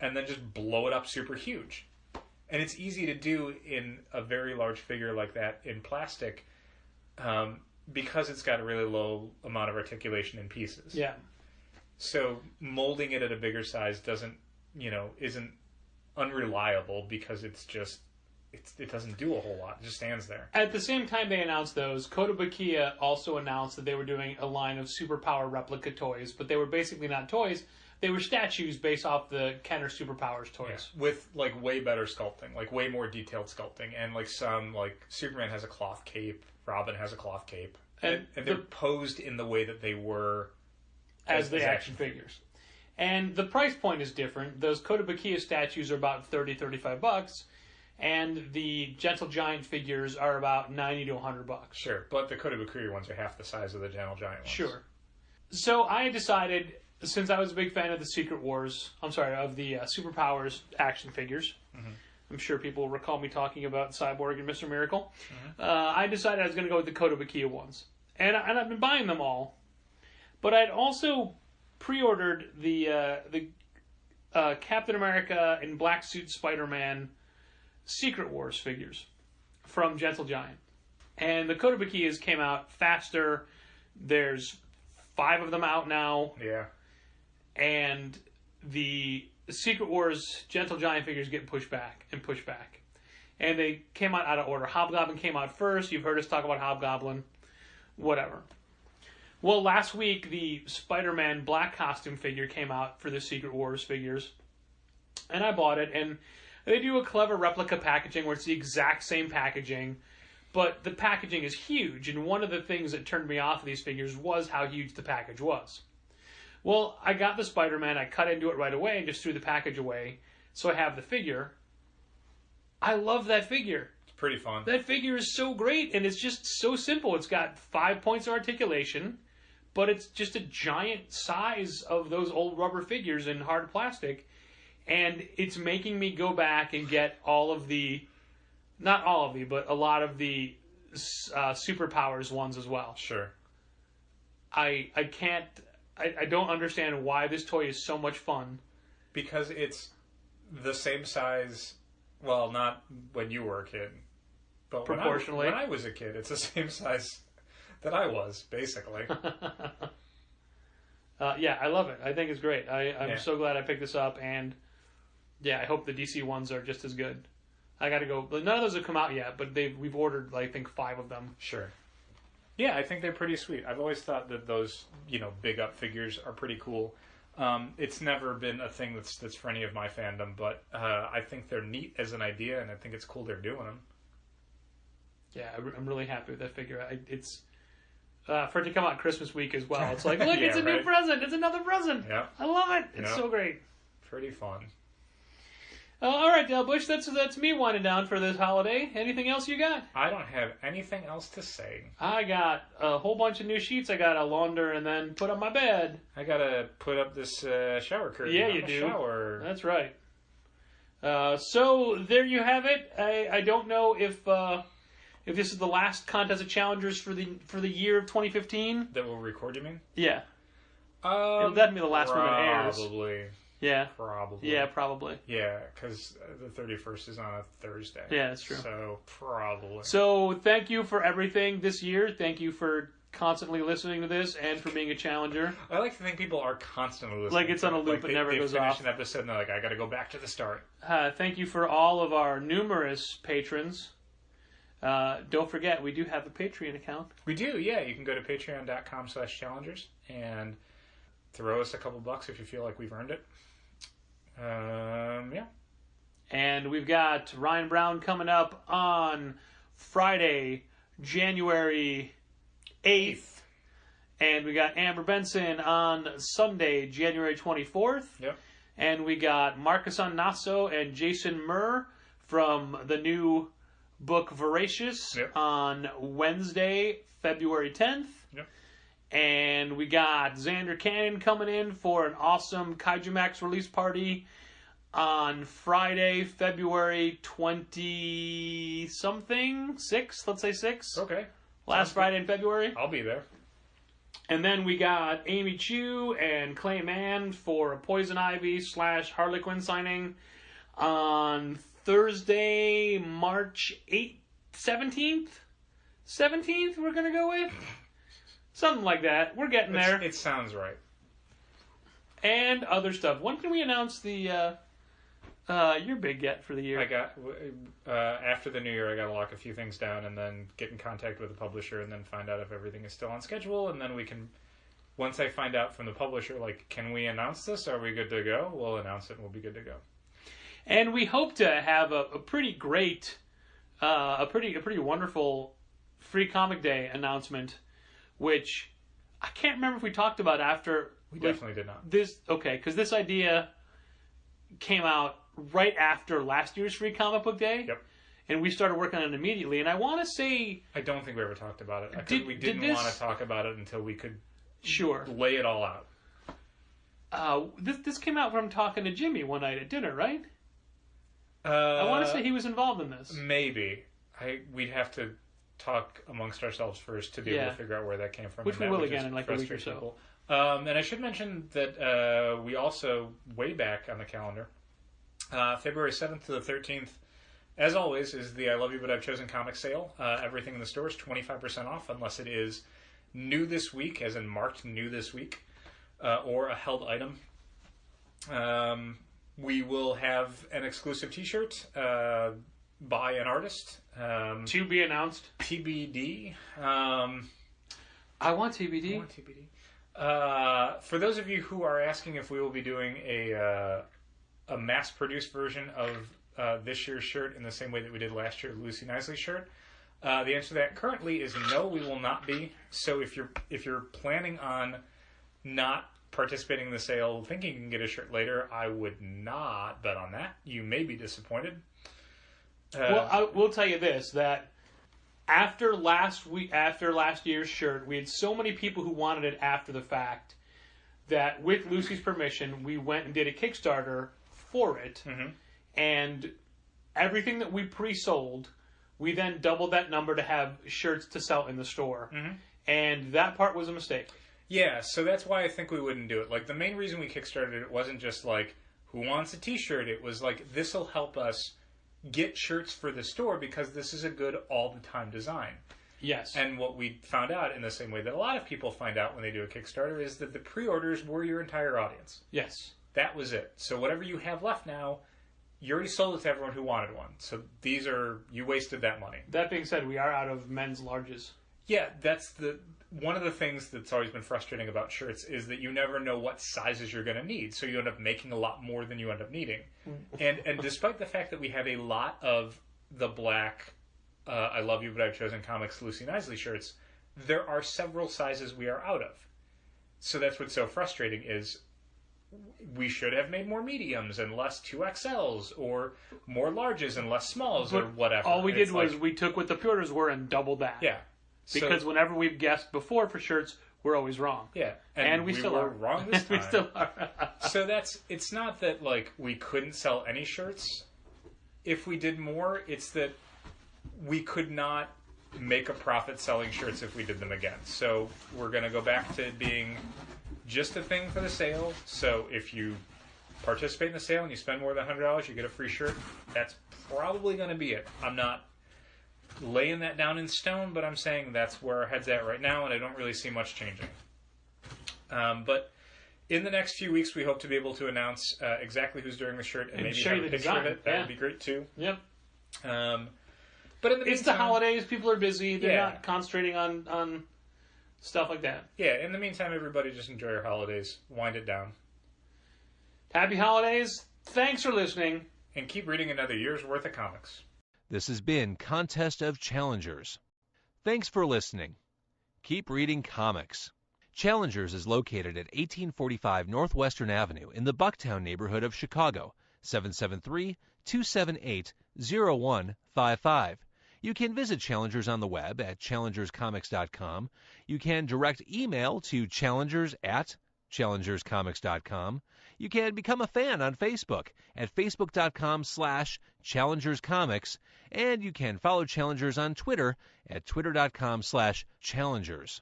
and then just blow it up super huge. And it's easy to do in a very large figure like that in plastic because it's got a really low amount of articulation in pieces. Yeah. So molding it at a bigger size isn't unreliable because it doesn't do a whole lot. It just stands there. At the same time they announced those, Kotobukiya also announced that they were doing a line of Superpower replica toys, but they were basically not toys. They were statues based off the Kenner Superpowers toys. Yeah, with like way better sculpting, like way more detailed sculpting, and like some, like Superman has a cloth cape, Robin has a cloth cape, and they're posed in the way that they were as the action figures. And the price point is different. Those Kotobukiya statues are about $30-$35, and the Gentle Giant figures are about $90 to $100. Sure, but the Kotobukiya ones are half the size of the Gentle Giant ones. Sure. So I decided, since I was a big fan of the of the Superpowers action figures, I'm sure people recall me talking about Cyborg and Mr. Miracle, I decided I was going to go with the Kotobukiya ones. And I've been buying them all, but I'd also pre-ordered the Captain America and Black Suit Spider-Man Secret Wars figures from Gentle Giant. And the Kotobukiyas came out faster. There's 5 of them out now. Yeah. And the Secret Wars Gentle Giant figures get pushed back. and they came out of order. Hobgoblin came out first. You've heard us talk about Hobgoblin. Whatever. Well, last week, the Spider-Man black costume figure came out for the Secret Wars figures. And I bought it, and they do a clever replica packaging where it's the exact same packaging, but the packaging is huge, and one of the things that turned me off of these figures was how huge the package was. Well, I got the Spider-Man, I cut into it right away and just threw the package away, so I have the figure. I love that figure. It's pretty fun. That figure is so great, and it's just so simple. It's got 5 points of articulation, but it's just a giant size of those old rubber figures in hard plastic, and it's making me go back and get all of the, not all of the, but a lot of the Superpowers ones as well. Sure. I don't understand why this toy is so much fun. Because it's the same size, well, not when you were a kid, but proportionally. When I was a kid, it's the same size that I was, basically. Yeah, I love it. I think it's great. I'm so glad I picked this up, and yeah, I hope the DC ones are just as good. I got to go. None of those have come out yet, but we've ordered, I think, 5 of them. Sure. Yeah, I think they're pretty sweet. I've always thought that those, big up figures are pretty cool. It's never been a thing that's for any of my fandom, but I think they're neat as an idea, and I think it's cool they're doing them. Yeah, I'm really happy with that figure. It's for it to come out Christmas week as well. It's like, look, Yeah, it's a new present. It's another present. Yeah. I love it. It's so great. Pretty fun. All right, Dal Bush, that's me winding down for this holiday. Anything else you got? I don't have anything else to say. I got a whole bunch of new sheets I got to launder and then put on my bed. I gotta put up this shower curtain. Yeah, on you the do. Shower. That's right. So there you have it. I don't know if this is the last contest of challengers for the year of 2015. That we'll record, you mean? Yeah. It'll definitely be the last one that airs. Probably. Yeah. Probably. Yeah, probably. Yeah, because the 31st is on a Thursday. Yeah, that's true. So, probably. So, thank you for everything this year. Thank you for constantly listening to this and for being a challenger. I like to think people are constantly listening. Like it's on a loop, it never goes off. They finish an episode and they're like, I gotta go back to the start. Thank you for all of our numerous patrons. Don't forget, we do have a Patreon account. We do, yeah. You can go to patreon.com/challengers and throw us a couple bucks if you feel like we've earned it. Yeah. And we've got Ryan Brown coming up on Friday, January 8th. And we got Amber Benson on Sunday, January 24th. Yep. And we got Marcus Nasso and Jason Murr from the new book Voracious on Wednesday, February 10th. Yep. And we got Xander Cannon coming in for an awesome Kaiju Max release party on Friday, February 20-something? 6th? Let's say 6. Okay. Last Friday in February. I'll be there. And then we got Amy Chu and Clay Mann for a Poison Ivy / Harley Quinn signing on Thursday, March 17th? 17th we're going to go with? Something like that. We're getting there. It sounds right. And other stuff. When can we announce the your big get for the year? I got after the new year. I got to lock a few things down and then get in contact with the publisher and then find out if everything is still on schedule. And then we can, once I find out from the publisher, like, can we announce this? Are we good to go? We'll announce it and we'll be good to go. And we hope to have a pretty great, a pretty wonderful Free Comic Day announcement. Which I can't remember if we talked about after. We definitely did not. Because this idea came out right after last year's Free Comic Book Day. Yep. And we started working on it immediately. And I want to say... I don't think we ever talked about it. We didn't want to talk about it until we could lay it all out. This came out from talking to Jimmy one night at dinner, right? I want to say he was involved in this. Maybe. We'd have to talk amongst ourselves first to be able to figure out where that came from. Which we will again in like a week or so. People. And I should mention that we also, way back on the calendar, February 7th to the 13th, as always, is the I Love You But I've Chosen comic sale. Everything in the store is 25% off unless it is new this week, as in marked new this week, or a held item. We will have an exclusive t-shirt by an artist. To be announced. TBD. I want TBD. For those of you who are asking if we will be doing a mass-produced version of this year's shirt in the same way that we did last year, Lucy Knisley's shirt, the answer to that currently is no, we will not be. So if you're planning on not participating in the sale, thinking you can get a shirt later, I would not bet on that. You may be disappointed. Well, I will tell you this, that after last year's shirt, we had so many people who wanted it after the fact that with Lucy's permission, we went and did a Kickstarter for it, and everything that we pre-sold, we then doubled that number to have shirts to sell in the store, and that part was a mistake. Yeah, so that's why I think we wouldn't do it. Like, the main reason we Kickstarted it wasn't just like, who wants a t-shirt? It was like, this will help us get shirts for the store because this is a good all-the-time design. Yes. And what we found out, in the same way that a lot of people find out when they do a Kickstarter, is that the pre-orders were your entire audience. Yes. That was it. So whatever you have left now, you already sold it to everyone who wanted one. So you wasted that money. That being said, we are out of men's larges. Yeah, that's one of the things that's always been frustrating about shirts is that you never know what sizes you're going to need. So you end up making a lot more than you end up needing. And despite the fact that we have a lot of the black I Love You But I've Chosen Comics Lucy Knisley shirts, there are several sizes we are out of. So that's what's so frustrating is we should have made more mediums and less 2XLs or more larges and less smalls or whatever. All we did was we took what the pre-orders were and doubled that. Yeah. Because whenever we've guessed before for shirts, we're always wrong. Yeah. And we still were are. wrong this time. We still are. So it's not that like we couldn't sell any shirts. If we did more, it's that we could not make a profit selling shirts if we did them again. So we're going to go back to being just a thing for the sale. So if you participate in the sale and you spend more than $100, you get a free shirt. That's probably going to be it. I'm not laying that down in stone, but I'm saying that's where our head's at right now, and I don't really see much changing. But in the next few weeks, we hope to be able to announce exactly who's doing the shirt and maybe show have you a the picture design. of it. That would be great too. Yep. But in the It's the meantime, holidays. People are busy. They're not concentrating on stuff like that. Yeah. In the meantime, everybody just enjoy your holidays. Wind it down. Happy holidays. Thanks for listening. And keep reading another year's worth of comics. This has been Contest of Challengers. Thanks for listening. Keep reading comics. Challengers is located at 1845 North Western Avenue in the Bucktown neighborhood of Chicago, 773-278-0155. You can visit Challengers on the web at challengerscomics.com. You can direct email to challengers@challengerscomics.com. You can become a fan on Facebook at facebook.com/challengerscomics. And you can follow Challengers on Twitter at twitter.com/challengers.